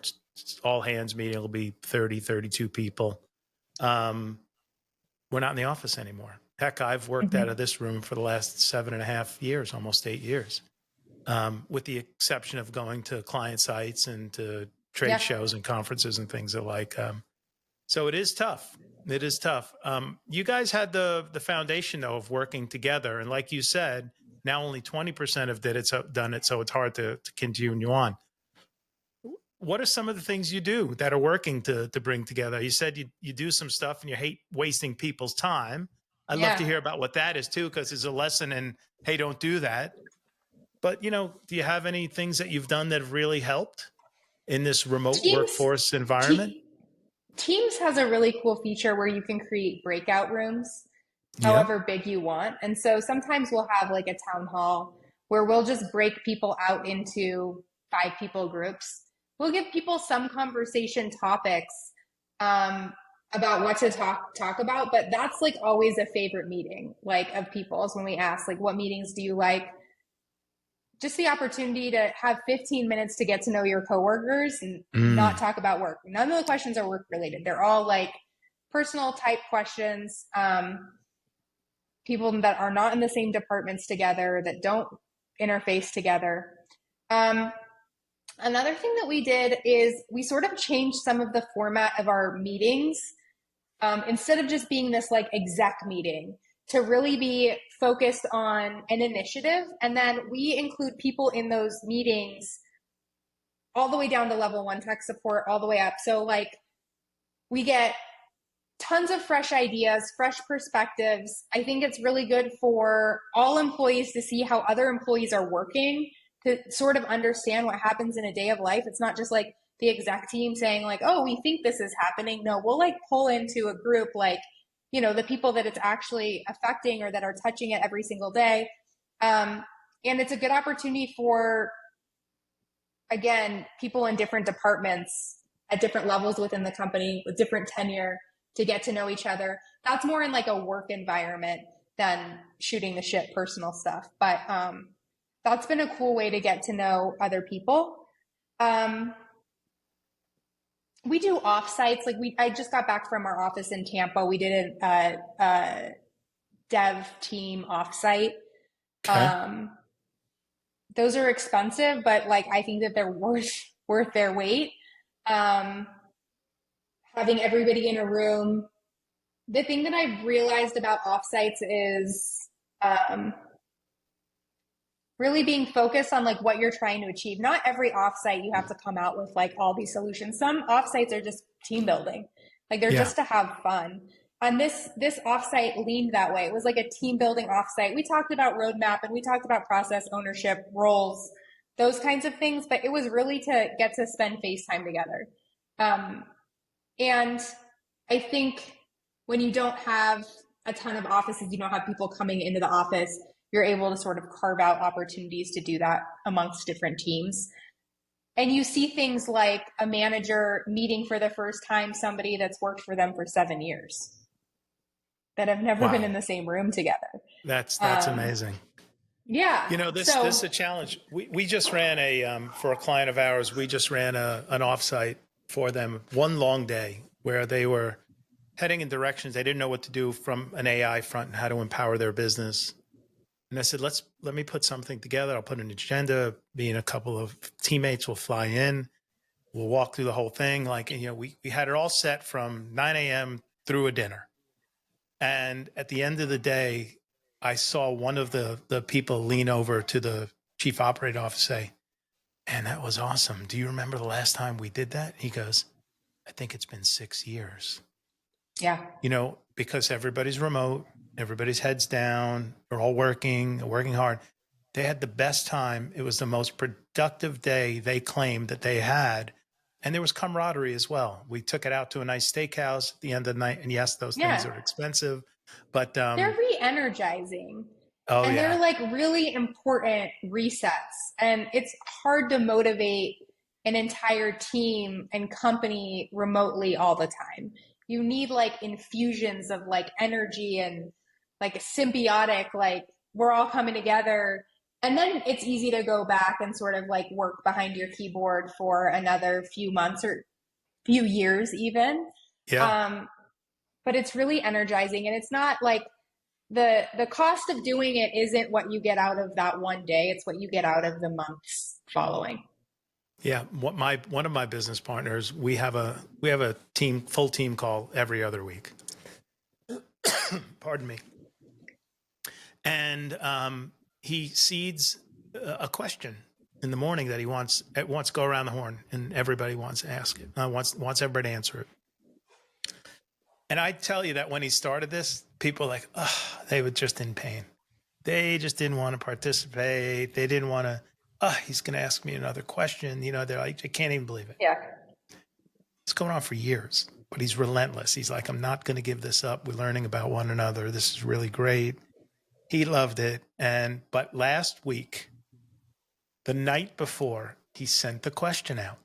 all hands meeting will be 30, 32 people. We're not in the office anymore. Heck, I've worked out of this room for the last 7.5 years, almost 8 years, with the exception of going to client sites and to trade shows and conferences and things alike. So it is tough. It is tough. You guys had the foundation, though, of working together. And like you said, now only 20% have done it, so it's hard to continue on. What are some of the things you do that are working to bring together? You said you do some stuff and you hate wasting people's time. I'd love to hear about what that is too, because it's a lesson in, hey, don't do that. But, do you have any things that you've done that have really helped in this remote workforce environment? Teams has a really cool feature where you can create breakout rooms, however big you want. And so sometimes we'll have like a town hall where we'll just break people out into 5 people groups. We'll give people some conversation topics about what to talk about, but that's like always a favorite meeting, like of people's when we ask like, what meetings do you like? Just the opportunity to have 15 minutes to get to know your coworkers and not talk about work. None of the questions are work related. They're all like personal type questions. People that are not in the same departments together, that don't interface together. Another thing that we did is we sort of changed some of the format of our meetings. Instead of just being this like exec meeting, to really be focused on an initiative. And then we include people in those meetings all the way down to level 1 tech support, all the way up. So like we get tons of fresh ideas, fresh perspectives. I think it's really good for all employees to see how other employees are working, to sort of understand what happens in a day of life. It's not just like the exec team saying like, oh, we think this is happening. No, we'll like pull into a group like, the people that it's actually affecting or that are touching it every single day. And it's a good opportunity for, again, people in different departments at different levels within the company with different tenure to get to know each other. That's more in like a work environment than shooting the shit personal stuff. But that's been a cool way to get to know other people. We do offsites. Like I just got back from our office in Tampa. We did a dev team offsite. Okay. Those are expensive, but like I think that they're worth their weight. Having everybody in a room. The thing that I've realized about offsites is really being focused on like what you're trying to achieve. Not every offsite you have to come out with like all these solutions. Some offsites are just team building. Like they're just to have fun. And this offsite leaned that way. It was like a team building offsite. We talked about roadmap and we talked about process ownership, roles, those kinds of things, but it was really to get to spend face time together. And I think when you don't have a ton of offices, you don't have people coming into the office, you're able to sort of carve out opportunities to do that amongst different teams. And you see things like a manager meeting for the first time somebody that's worked for them for 7 years that have never been in the same room together. That's amazing. Yeah. This is a challenge. We just ran for a client of ours, we just ran an offsite for them, one long day where they were heading in directions they didn't know what to do from an AI front and how to empower their business. And I said, let me put something together. I'll put an agenda. Me and a couple of teammates will fly in. We'll walk through the whole thing. Like, we had it all set from 9 a.m. through a dinner. And at the end of the day, I saw one of the people lean over to the chief operating officer say, "And that was awesome. Do you remember the last time we did that?" He goes, "I think it's been 6 years." Yeah. Because everybody's remote, everybody's heads down, they're all working hard. They had the best time. It was the most productive day they claimed that they had. And there was camaraderie as well. We took it out to a nice steakhouse at the end of the night. And yes, those things are expensive, but they're re-energizing. Oh, and yeah. They're like really important resets. And it's hard to motivate an entire team and company remotely all the time. You need like infusions of like energy and like a symbiotic, like we're all coming together. And then it's easy to go back and sort of like work behind your keyboard for another few months or few years even. Yeah. But it's really energizing, and it's not like the cost of doing it isn't what you get out of that one day. It's what you get out of the months following. Yeah. One of my business partners, we have a full team call every other week. Pardon me. And he seeds a question in the morning that he wants to go around the horn, and everybody wants to ask it. Wants everybody to answer it. And I tell you that when he started this, people were like, they were just in pain. They just didn't want to participate. They didn't want to. He's going to ask me another question. They're like, I can't even believe it. Yeah. It's going on for years, but he's relentless. He's like, I'm not going to give this up. We're learning about one another. This is really great. He loved it. But last week, the night before, he sent the question out,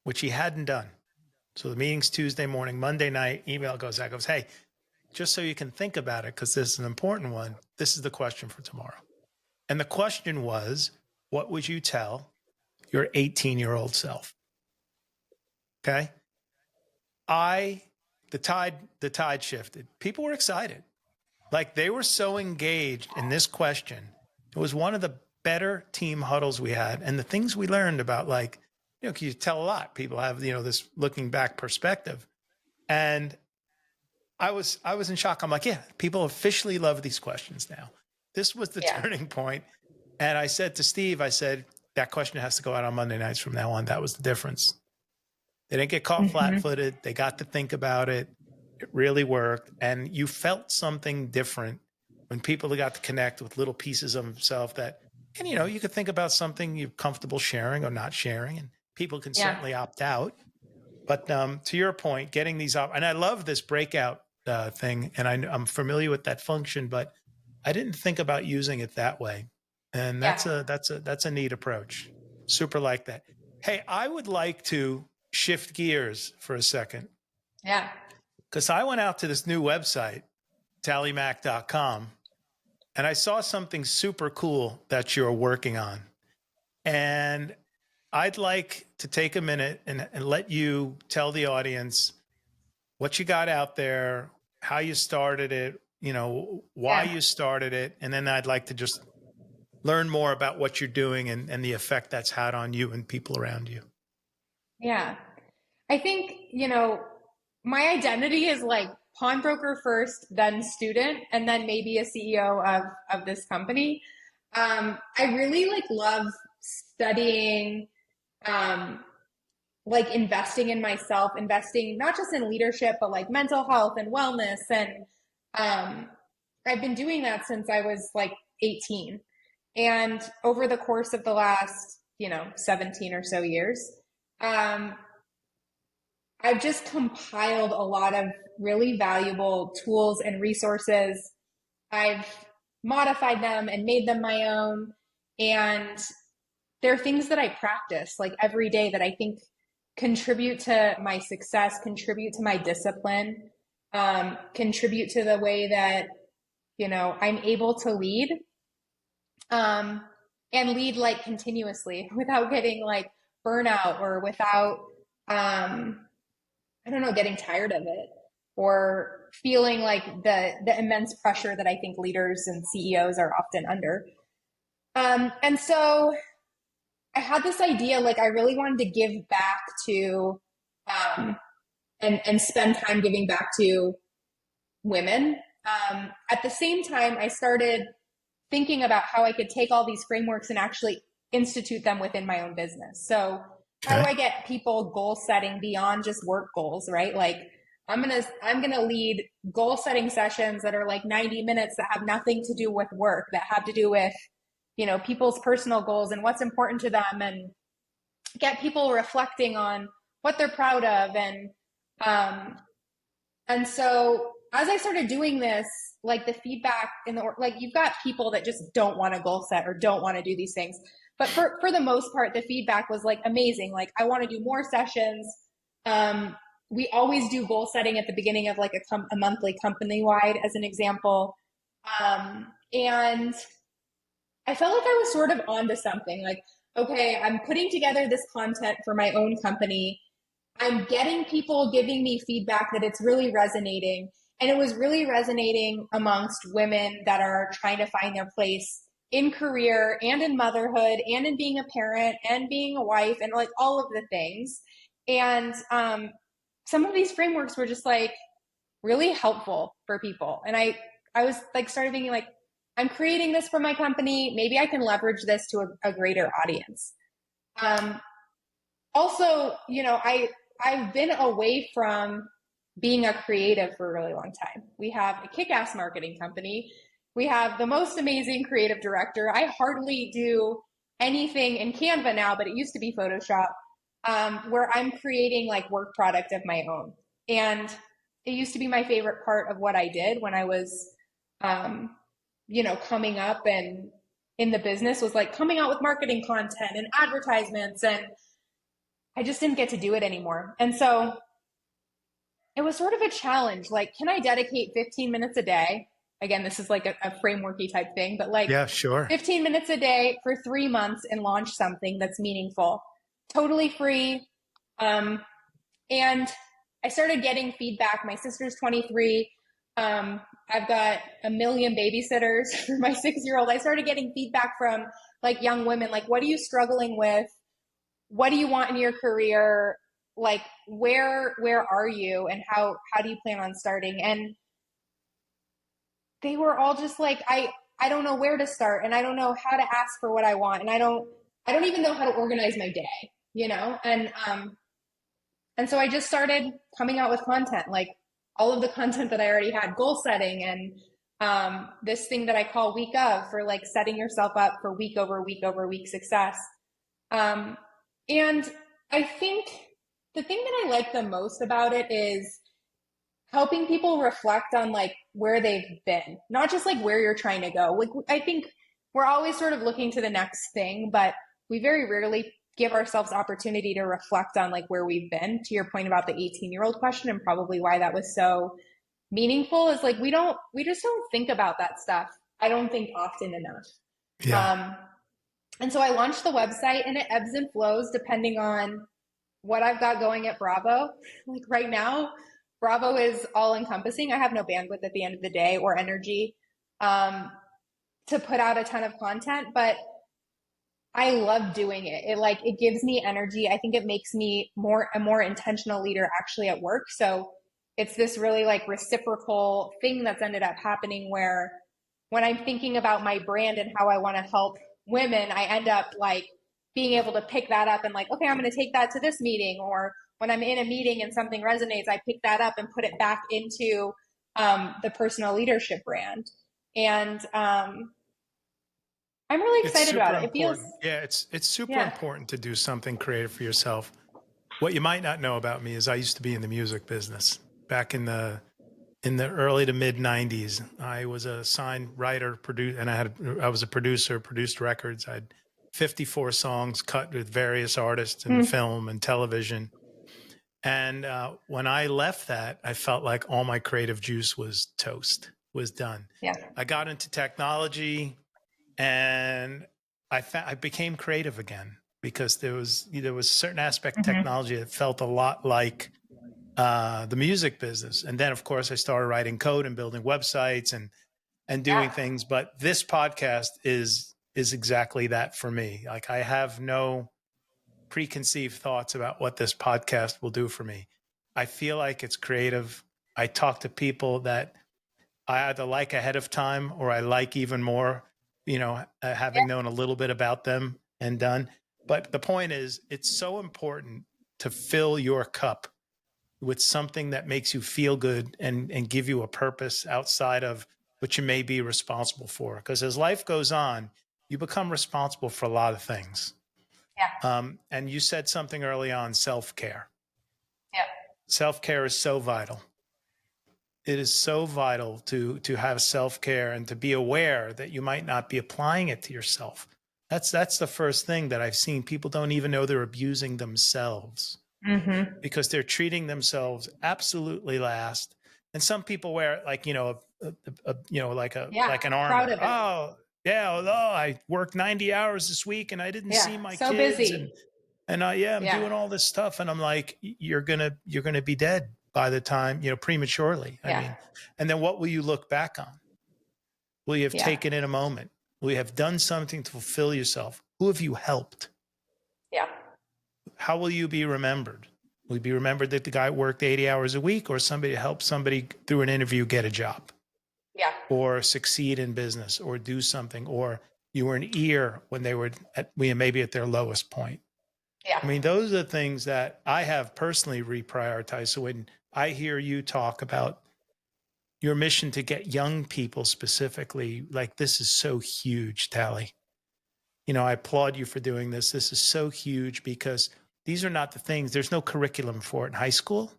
which he hadn't done. So the meeting's Tuesday morning, Monday night, email goes out, goes, "Hey, just so you can think about it, because this is an important one, this is the question for tomorrow." And the question was, what would you tell your 18-year-old self? Okay. The tide shifted. People were excited. Like they were so engaged in this question. It was one of the better team huddles we had. And the things we learned about, like, you tell a lot. People have, this looking back perspective. And I was in shock. I'm like, yeah, people officially love these questions now. This was the turning point. And I said to Steve, that question has to go out on Monday nights from now on. That was the difference. They didn't get caught flat-footed. They got to think about it. It really worked. And you felt something different when people got to connect with little pieces of themselves and you could think about something you're comfortable sharing or not sharing, and people can certainly opt out. But to your point, getting these and I love this breakout thing, and I'm familiar with that function, but I didn't think about using it that way. And Yeah. that's a neat approach. Super like that. Hey, I would like to shift gears for a second Yeah. because I went out to this new website, tallymac.com, and I saw something super cool that you're working on. And I'd like to take a minute and let you tell the audience what you got out there, how you started it, why Yeah. you started it. And then I'd like to just learn more about what you're doing and the effect that's had on you and people around you. Yeah. I think, my identity is like pawnbroker first, then student, and then maybe a CEO of this company. I really like love studying, um, like investing in myself, investing not just in leadership, but like mental health and wellness. And um, I've been doing that since I was like 18. And over the course of the last, 17 or so years, um, I've just compiled a lot of really valuable tools and resources. I've modified them and made them my own. And they're things that I practice like every day that I think contribute to my success, contribute to my discipline, contribute to the way that, I'm able to lead, um, and lead like continuously without getting like burnout or without, I don't know, getting tired of it or feeling like the immense pressure that I think leaders and CEOs are often under. And so I had this idea, like I really wanted to give back to, um, and spend time giving back to women. At the same time, I started thinking about how I could take all these frameworks and actually institute them within my own business. So how do Okay. I get people goal setting beyond just work goals, right? Like I'm gonna lead goal setting sessions that are like 90 minutes that have nothing to do with work, that have to do with, people's personal goals and what's important to them, and get people reflecting on what they're proud of. Um and so as I started doing this, like the feedback in the, like you've got people that just don't want to goal set or don't want to do these things. But for the most part, the feedback was like amazing. Like I want to do more sessions. Um, we always do goal setting at the beginning of like a monthly company wide as an example. And I felt like I was sort of onto something like, okay, I'm putting together this content for my own company. I'm getting people giving me feedback that it's really resonating. And it was really resonating amongst women that are trying to find their place in career and in motherhood and in being a parent and being a wife and like all of the things. And some of these frameworks were just like really helpful for people. And I was like, started thinking like, I'm creating this for my company. Maybe I can leverage this to a greater audience. Um, Also, I've been away from being a creative for a really long time. We have a kick-ass marketing company. We have the most amazing creative director. I hardly do anything in Canva now, but it used to be Photoshop, where I'm creating like work product of my own. And it used to be my favorite part of what I did when I was, um, coming up and in the business, was like coming out with marketing content and advertisements, and I just didn't get to do it anymore. And so it was sort of a challenge. Like, can I dedicate 15 minutes a day? Again, this is like a frameworky type thing, but like Yeah, sure. 15 minutes a day for 3 months and launch something that's meaningful, totally free. Um, and I started getting feedback. My sister's 23. I've got a million babysitters for my 6-year-old. I started getting feedback from like young women, like, what are you struggling with? What do you want in your career? Like where are you, and how do you plan on starting? And they were all just like, I don't know where to start, and I don't know how to ask for what I want, and I don't even know how to organize my day, and so I just started coming out with content, like all of the content that I already had, goal setting, and this thing that I call week of, for like setting yourself up for week over week over week success. um, and I think the thing that I like the most about it is helping people reflect on like where they've been, not just like where you're trying to go. Like I think we're always sort of looking to the next thing, but we very rarely give ourselves opportunity to reflect on like where we've been. To your point about the 18-year-old question, and probably why that was so meaningful, is like we just don't think about that stuff. I don't think often enough. Yeah. And so I launched the website, and it ebbs and flows depending on what I've got going at Bravo. Like right now, Bravo is all encompassing. I have no bandwidth at the end of the day or energy um, to put out a ton of content, but I love doing it. It gives me energy. I think it makes me a more intentional leader actually at work. So it's this really like reciprocal thing that's ended up happening where when I'm thinking about my brand and how I want to help women, I end up like being able to pick that up and like, okay, I'm going to take that to this meeting. Or when I'm in a meeting and something resonates, I pick that up and put it back into the personal leadership brand. And I'm really It's excited about super it. It feels, important. Yeah, it's super yeah. important to do something creative for yourself. What you might not know about me is I used to be in the music business back in the early to mid 90s. I was a signed writer, producer, and I was a producer, produced records. I had 54 songs cut with various artists in Mm, film and television. And when I left that, I felt like all my creative juice was toast, was done. yeah. I got into technology, and I became creative again because there was a certain aspect of Hmm. technology that felt a lot like the music business. And then, of course, I started writing code and building websites and doing Yeah. things. But this podcast is exactly that for me. Like I have no preconceived thoughts about what this podcast will do for me. I feel like it's creative. I talk to people that I either like ahead of time or I like even more, having known a little bit about them and done. But the point is, it's so important to fill your cup with something that makes you feel good and give you a purpose outside of what you may be responsible for. Because as life goes on, you become responsible for a lot of things. Yeah. And you said something early on, self-care. Yeah. Self-care is so vital. It is so vital to have self-care and to be aware that you might not be applying it to yourself. That's the first thing that I've seen. People don't even know they're abusing themselves Hmm. because they're treating themselves absolutely last. And some people wear it like, Yeah. like an Proud armor. of it. Oh, yeah, although I worked 90 hours this week and I didn't Yeah. see my So kids busy. I'm Yeah. doing all this stuff. And I'm like, you're gonna be dead by the time, prematurely. I Yeah. mean, and then what will you look back on? Will you have Yeah. taken in a moment? Will you have done something to fulfill yourself? Who have you helped? Yeah. How will you be remembered? Will you be remembered that the guy worked 80 hours a week, or somebody helped somebody through an interview get a job Yeah. or succeed in business or do something, or you were an ear when they were maybe at their lowest point? Yeah. I mean, those are the things that I have personally reprioritized. So when I hear you talk about your mission to get young people specifically, like this is so huge, Tally. I applaud you for doing this. This is so huge because these are not the things, there's no curriculum for it in high school.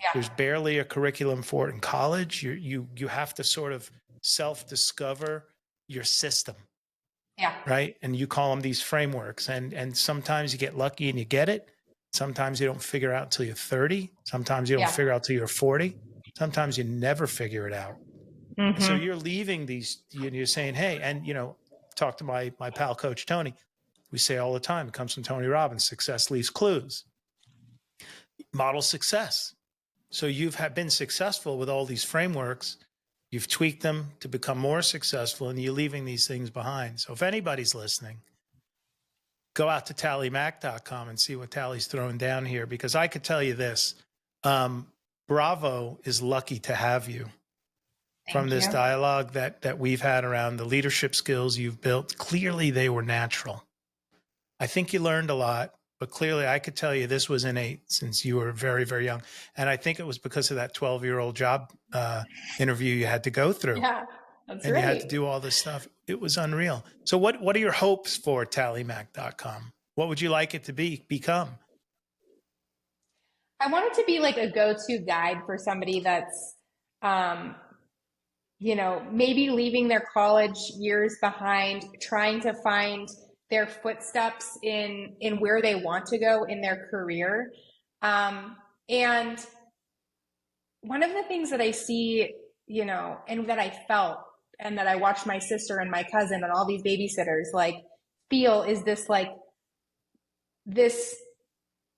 Yeah. There's barely a curriculum for it in college. You have to sort of self-discover your system, Yeah. right? And you call them these frameworks. And sometimes you get lucky and you get it. Sometimes you don't figure out until you're 30. Sometimes you don't Yeah. figure out until you're 40. Sometimes you never figure it out. And so Hmm. you're leaving these, you're saying, hey, and talk to my pal Coach Tony. We say all the time, it comes from Tony Robbins, success leaves clues. Model success. So you've been successful with all these frameworks. You've tweaked them to become more successful, and you're leaving these things behind. So if anybody's listening, go out to tallymack.com and see what Tally's throwing down here, because I could tell you this. Bravo is lucky to have you from Thank this you. dialogue that we've had around the leadership skills you've built. Clearly, they were natural. I think you learned a lot, but clearly I could tell you this was innate since you were very, very young. And I think it was because of that 12-year-old job interview you had to go through. Yeah. That's And you had right. to do all this stuff. It was unreal. So what are your hopes for tallymac.com? What would you like it to become? I want it to be like a go-to guide for somebody that's, um, maybe leaving their college years behind, trying to find their footsteps in where they want to go in their career. And one of the things that I see, and that I felt and that I watched my sister and my cousin and all these babysitters like feel is this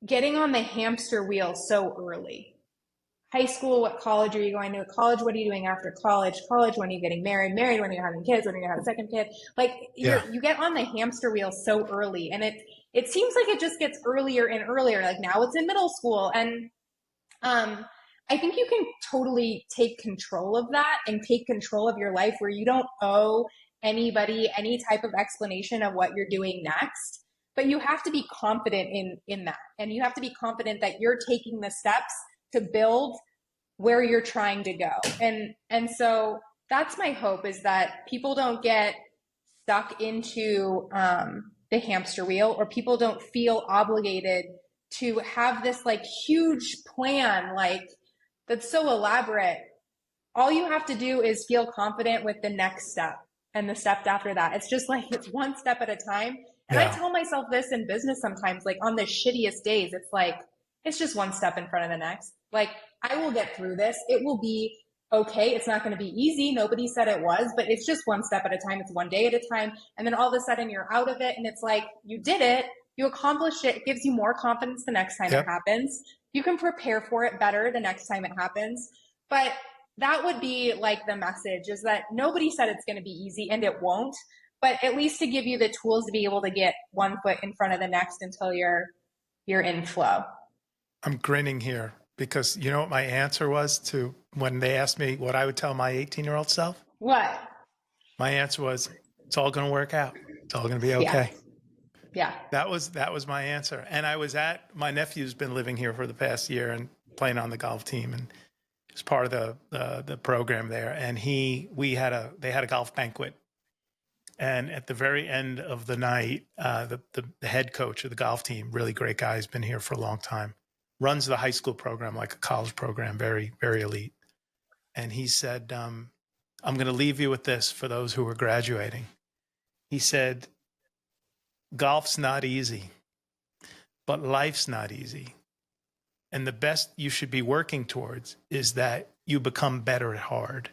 getting on the hamster wheel so early. High school, what college are you going to? College, what are you doing after college? College, when are you getting married? Married, when are you having kids? When are you gonna have a second kid? Like Yeah. you get on the hamster wheel so early, and it seems like it just gets earlier and earlier. Like now it's in middle school, and um, I think you can totally take control of that and take control of your life where you don't owe anybody any type of explanation of what you're doing next. But you have to be confident in that. And you have to be confident that you're taking the steps to build where you're trying to go. And so that's my hope is that people don't get stuck into the hamster wheel, or people don't feel obligated to have this like huge plan, like that's so elaborate. All you have to do is feel confident with the next step and the step after that. It's just like it's one step at a time. And I Yeah. tell myself this in business sometimes, like on the shittiest days, it's like, it's just one step in front of the next. Like, I will get through this. It will be okay. It's not going to be easy. Nobody said it was, but it's just one step at a time. It's one day at a time. And then all of a sudden you're out of it. And it's like, you did it. You accomplished it. It gives you more confidence the next time it Yep. happens. You can prepare for it better the next time it happens. But that would be like the message is that nobody said it's going to be easy, and it won't, but at least to give you the tools to be able to get one foot in front of the next until you're in flow. I'm grinning here because you know what my answer was to when they asked me what I would tell my 18-year-old self? What? My answer was, it's all going to work out. It's all going to be Yeah. okay. Yeah. That was my answer. And I was my nephew's been living here for the past year and playing on the golf team, and he was part of the program there. And they had a golf banquet. And at the very end of the night, the head coach of the golf team, really great guy, has been here for a long time, runs the high school program like a college program, very, very elite. And he said, I'm going to leave you with this for those who are graduating. He said, golf's not easy, but life's not easy. And the best you should be working towards is that you become better at hard.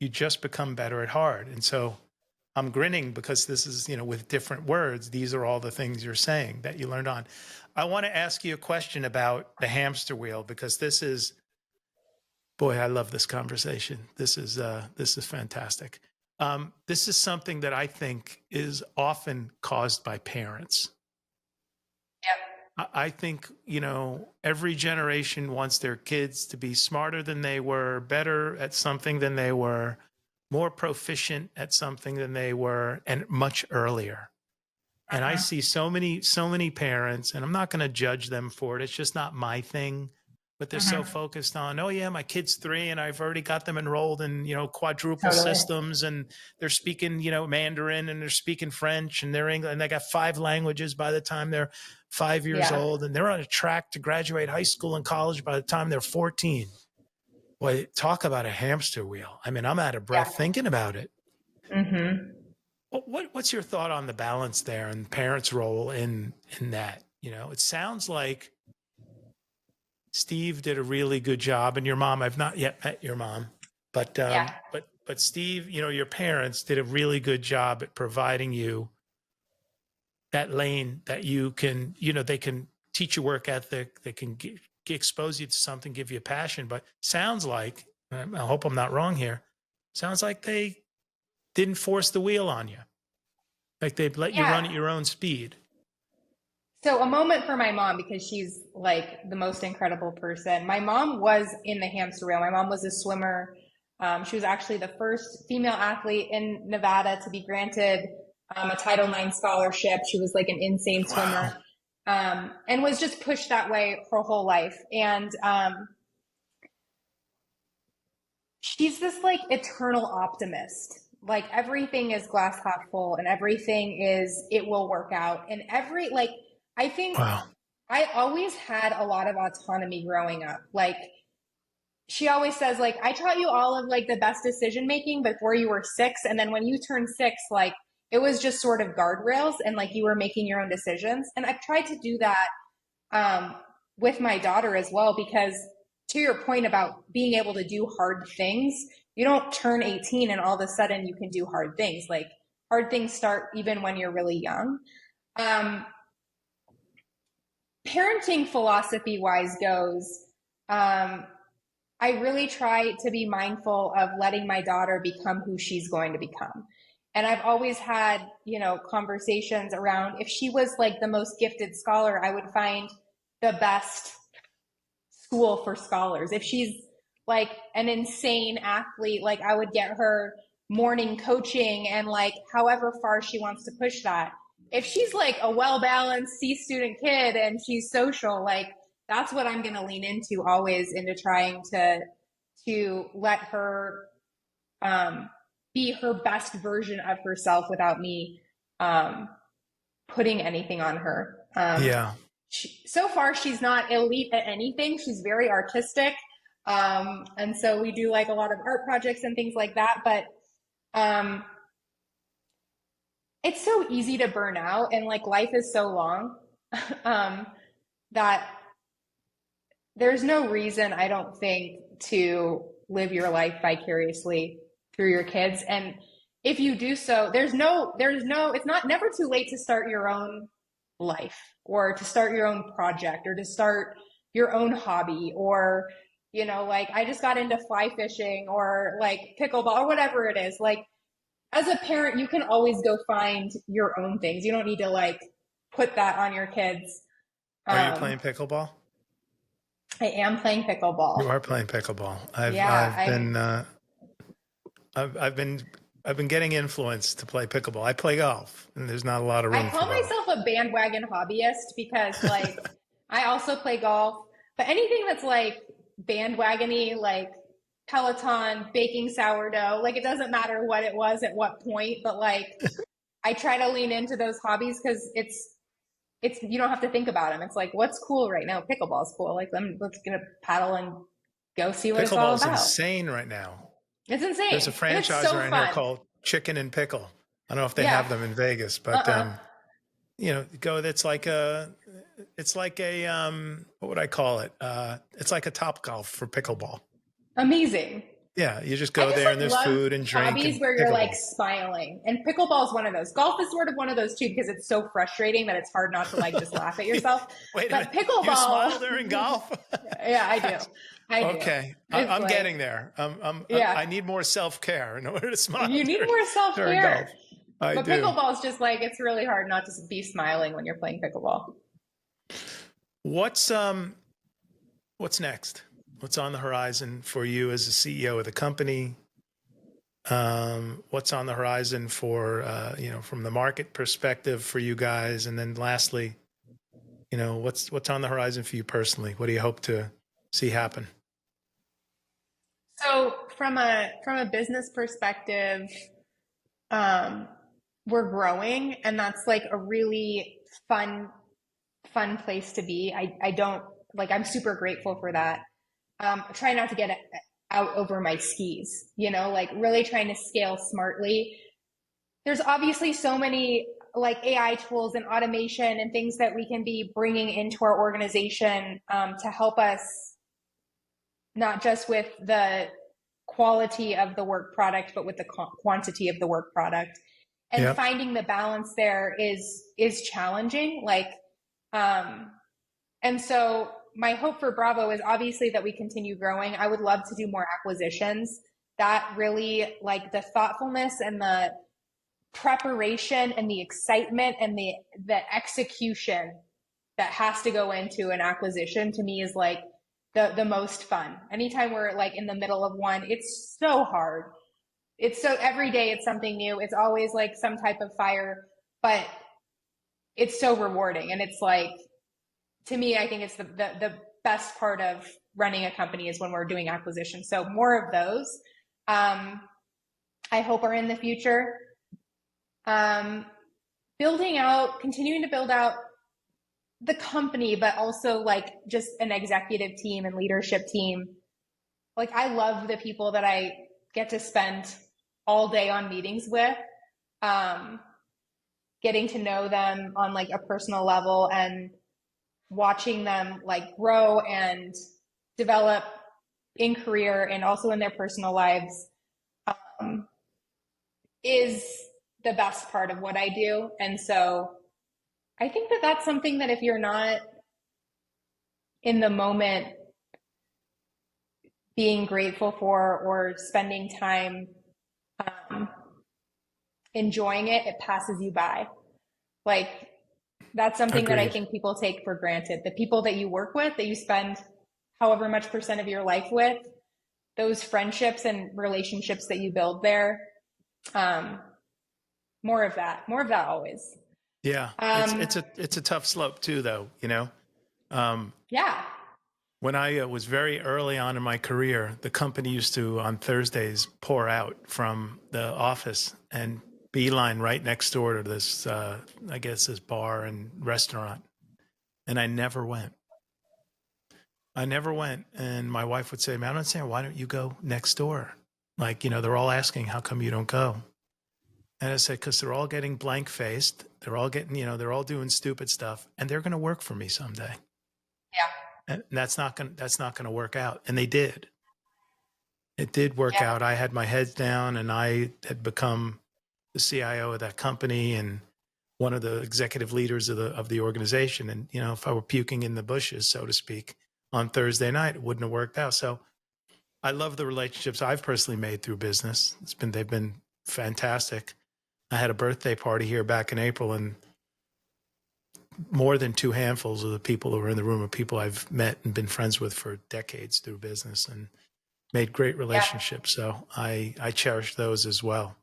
You just become better at hard. And so I'm grinning because this is, with different words, these are all the things you're saying that you learned on. I want to ask you a question about the hamster wheel, because boy, I love this conversation. This is fantastic. This is something that I think is often caused by parents. I think, every generation wants their kids to be smarter than they were, better at something than they were, more proficient at something than they were, and much earlier. And I see so many parents, and I'm not going to judge them for it. It's just not my thing. But they're so focused on, oh yeah, my kid's 3 and I've already got them enrolled in, quadruple systems, and they're speaking, Mandarin, and they're speaking French, and they're English, and they got 5 languages by the time they're 5 years old, and they're on a track to graduate high school and college by the time they're 14. Boy, talk about a hamster wheel. I mean, I'm out of breath thinking about it. What's your thought on the balance there and parents' role in that? It sounds like Steve did a really good job, and your mom, I've not yet met your mom, but Steve, your parents did a really good job at providing you that lane that you can, they can teach you work ethic, they can expose you to something, give you a passion. But sounds like, I hope I'm not wrong here, sounds like they didn't force the wheel on you. Like they let you run at your own speed. So a moment for my mom, because she's like the most incredible person. My mom was in the hamster wheel. My mom was a swimmer. She was actually the first female athlete in Nevada to be granted a Title IX scholarship. She was like an insane swimmer, and was just pushed that way her whole life. And she's this like eternal optimist. Like everything is glass half full, and everything is, it will work out. And I think I always had a lot of autonomy growing up. Like, she always says, like, I taught you all of like the best decision making before you were 6, and then when you turned 6, like, it was just sort of guardrails, and like you were making your own decisions. And I've tried to do that um, with my daughter as well, because to your point about being able to do hard things, you don't turn 18 and all of a sudden you can do hard things. Like, hard things start even when you're really young. Um, Parenting philosophy wise goes, um, I really try to be mindful of letting my daughter become who she's going to become. And I've always had, conversations around, if she was like the most gifted scholar, I would find the best school for scholars. If she's like an insane athlete, like, I would get her morning coaching and like however far she wants to push that. If she's like a well-balanced C student kid and she's social, like, that's what I'm going to lean into always, into trying to let her be her best version of herself without me um, putting anything on her. Yeah. So far, she's not elite at anything. She's very artistic. And so we do like a lot of art projects and things like that. But um, it's so easy to burn out, and like life is so long um, that there's no reason, I don't think, to live your life vicariously through your kids. And if you do so, it's not never too late to start your own life, or to start your own project, or to start your own hobby, or, like, I just got into fly fishing, or like pickleball, or whatever it is. Like, as a parent, you can always go find your own things. You don't need to like put that on your kids. Are you Um, playing pickleball? I am playing pickleball. You are playing pickleball. Yeah, I've been I've been getting influenced to play pickleball. I play golf, and there's not a lot of I room for call both. myself a bandwagon hobbyist because, like, I also play golf, but anything that's like bandwagony, like Peloton, baking sourdough, like, it doesn't matter what it was at what point, but like, I try to lean into those hobbies because it's you don't have to think about them. It's like, what's cool right now? Pickleball's cool. Like, let's get a paddle and go see what it's all Pickleball's about. insane right now. It's There's a insane and it's franchise so around here fun. called Chicken and Pickle. I don't know if they Yeah. have them in Vegas, but Uh-uh. go. It's like a what would I call it? It's like a Top Golf for pickleball. Amazing. Yeah, you just I go just there and like there's love food and drink hobbies and where you're like pickleball. smiling. And pickleball is one of those. Golf is sort of one of those too, because it's so frustrating that it's hard not to like just laugh at yourself. Wait a But minute, you pickleball, smile during golf? yeah, I do. I do. Okay, It's I'm like, getting there. yeah, I need more self care in order to smile you need more during self-care. golf. I But do. pickleball is just like, it's really hard not to be smiling when you're playing pickleball. What's what's next? What's on the horizon for you as the CEO of the company? What's on the horizon for from the market perspective for you guys? And then lastly, what's on the horizon for you personally? What do you hope to see happen? So from a business perspective, um, we're growing, and that's like a really fun place to be. I don't like, I'm super grateful for that. Try not to get out over my skis, like really trying to scale smartly. There's obviously so many like AI tools and automation and things that we can be bringing into our organization to help us, not just with the quality of the work product, but with the quantity of the work product. And Yeah. finding the balance there is challenging. Like, um, and so my hope for Bravo is obviously that we continue growing. I would love to do more acquisitions. That really, like, the thoughtfulness and the preparation and the excitement and the execution that has to go into an acquisition, to me, is like the most fun. Anytime we're like in the middle of one, it's so hard. It's so, every day it's something new. It's always like some type of fire, but it's so rewarding. And it's like, to me, I think it's the best part of running a company is when we're doing acquisitions. So more of those, I hope, are in the future. Continuing to build out the company, but also like just an executive team and leadership team. Like I love the people that I get to spend all day on meetings with, um, getting to know them on like a personal level and watching them like grow and develop in career and also in their personal lives, um, is the best part of what I do. And so I think that that's something that if you're not in the moment being grateful for or spending time um, enjoying it, it passes you by. Like that's something that I Agreed. think people take for granted. The people that you work with, that you spend however much percent of your life with, those friendships and relationships that you build there, um, more of that always. Yeah, Um, it's a tough slope too, though. You know, um, yeah, when I was very early on in my career, the company used to on Thursdays pour out from the office and beeline right next door to this, I guess, this bar and restaurant, and I never went. I never went, and my wife would say, "Man, I don't understand. Why don't you go next door? Like, you know, they're all asking, how come you don't go?" And I said, because they're all getting blank faced. They're all getting, you know, they're all doing stupid stuff, and they're going to work for me someday. yeah, And that's not going to work out. And they did. It did work yeah, out. I had my head down, and I had become the CIO of that company and one of the executive leaders of the organization. And you know, if I were puking in the bushes, so to speak, on Thursday night, it wouldn't have worked out. So I love the relationships I've personally made through business. They've been fantastic. I had a birthday party here back in April, and more than two handfuls of the people who were in the room are people I've met and been friends with for decades through business and made great yeah. relationships. So I cherish those as well,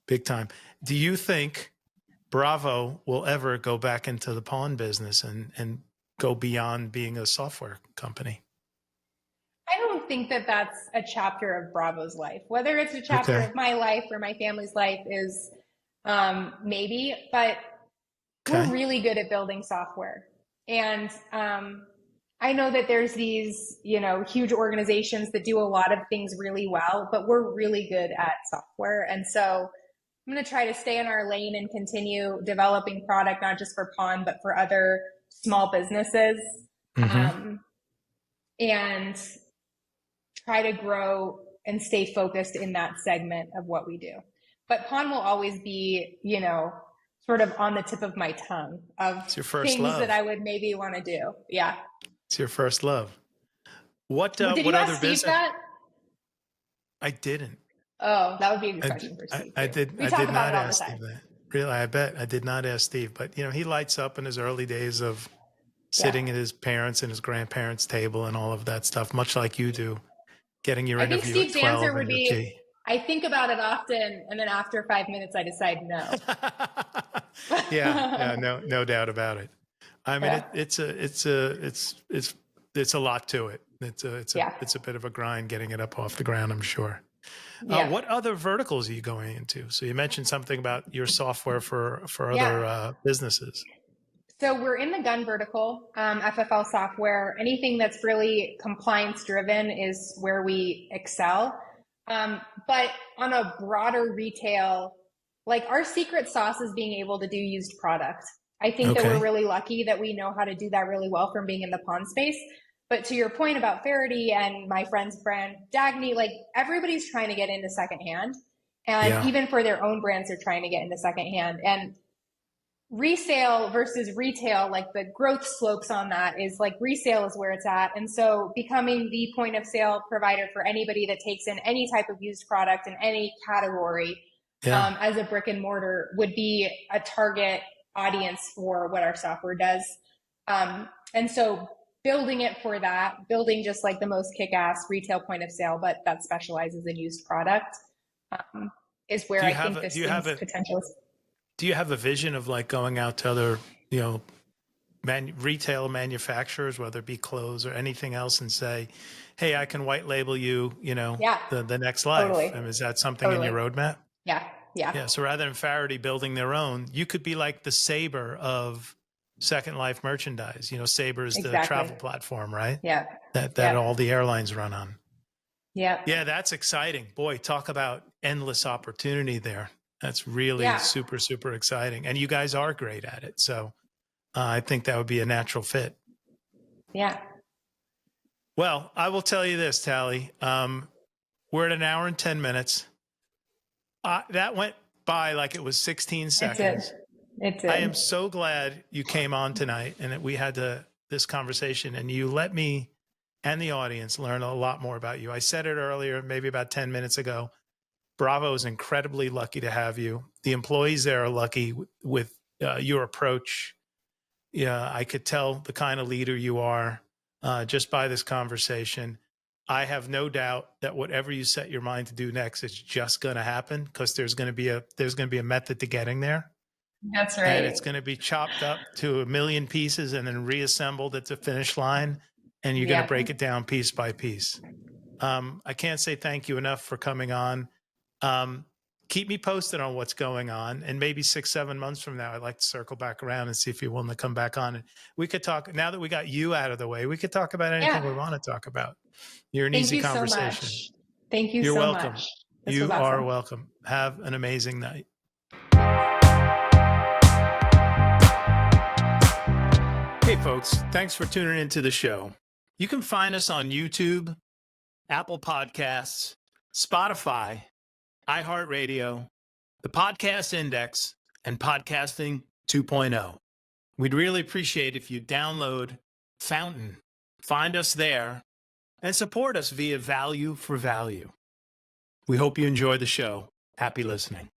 big time. Do you think Bravo will ever go back into the pawn business and go beyond being a software company? I don't think that that's a chapter of Bravo's life. Whether it's a chapter Okay. of my life or my family's life is maybe, but we're Okay. really good at building software. And I know that there's these, you know, huge organizations that do a lot of things really well, but we're really good at software. And so I'm going to try to stay in our lane and continue developing product, not just for Pawn, but for other small businesses. Mm-hmm. Um, and try to grow and stay focused in that segment of what we do. But Pawn will always be, you know, sort of on the tip of my tongue of It's your first things that love. I would maybe want to do. Yeah. It's your first love. Did What you other ask Steve business? that? I didn't. Oh, that would be a good question for Steve too. We I talk did about not it all the ask time. Steve that. Really, I bet I did not ask Steve. But you know, he lights up in his early days of Yeah. sitting at his parents' and his grandparents' table and all of that stuff, much like you do, getting your I think interview at Steve's answer 12 would and your be, key. I think about it often, and then after 5 minutes, I decide no. Yeah, no doubt about it. I mean, Yeah. it's a lot to it. Yeah. It's a bit of a grind getting it up off the ground, I'm sure. Yeah. What other verticals are you going into? So you mentioned something about your software for Yeah. other businesses. So we're in the gun vertical, FFL software. Anything that's really compliance driven is where we excel. But on a broader retail, like our secret sauce is being able to do used product. I think that we're Okay. really lucky that we know how to do that really well from being in the pawn space. But to your point about Faraday and my friend's brand Dagny, like everybody's trying to get into secondhand. And Yeah. even for their own brands, they're trying to get into secondhand. And resale versus retail, like the growth slopes on that is like resale is where it's at. And so becoming the point of sale provider for anybody that takes in any type of used product in any category, Yeah. as a brick and mortar would be a target audience for what our software does. And so building it for that, building just like the most kick-ass retail point of sale, but that specializes in used product, is where I think Do this you have thing's a potential is. do you have a vision of like going out to other, you know, retail manufacturers, whether it be clothes or anything else, and say, "Hey, I can white label you, you know, Yeah, the next life." totally. And is that something in your Totally. roadmap? Yeah. Yeah. Yeah. So rather than Faraday building their own, you could be like the Saber of Second Life merchandise. Sabre is the travel platform, right? Yeah. That all the airlines run on. Yeah. Yeah, that's exciting. Boy, talk about endless opportunity there. That's really super, super exciting. And you guys are great at it. So I think that would be a natural fit. Yeah. Well, I will tell you this, Tally. We're at 1 hour and 10 minutes. That went by like it was 16 seconds. It did. I am so glad you came on tonight and that we had this conversation and you let me and the audience learn a lot more about you. I said it earlier, maybe about 10 minutes ago. Bravo is incredibly lucky to have you. The employees there are lucky with your approach. Yeah, I could tell the kind of leader you are just by this conversation. I have no doubt that whatever you set your mind to do next, it's just going to happen because there's going to be a method to getting there. That's right. And it's going to be chopped up to 1 million pieces and then reassembled at the finish line. And you're going to break it down piece by piece. I can't say thank you enough for coming on. Keep me posted on what's going on. And maybe 6-7 months from now, I'd like to circle back around and see if you're willing to come back on. And we could talk, now that we got you out of the way, we could talk about anything we want to talk about. You're an easy conversation. So much. Thank you You're so welcome. much. You are welcome. Have an amazing night. Hey, folks. Thanks for tuning into the show. You can find us on YouTube, Apple Podcasts, Spotify, iHeartRadio, the Podcast Index, and Podcasting 2.0. We'd really appreciate if you download Fountain, find us there, and support us via Value for Value. We hope you enjoy the show. Happy listening.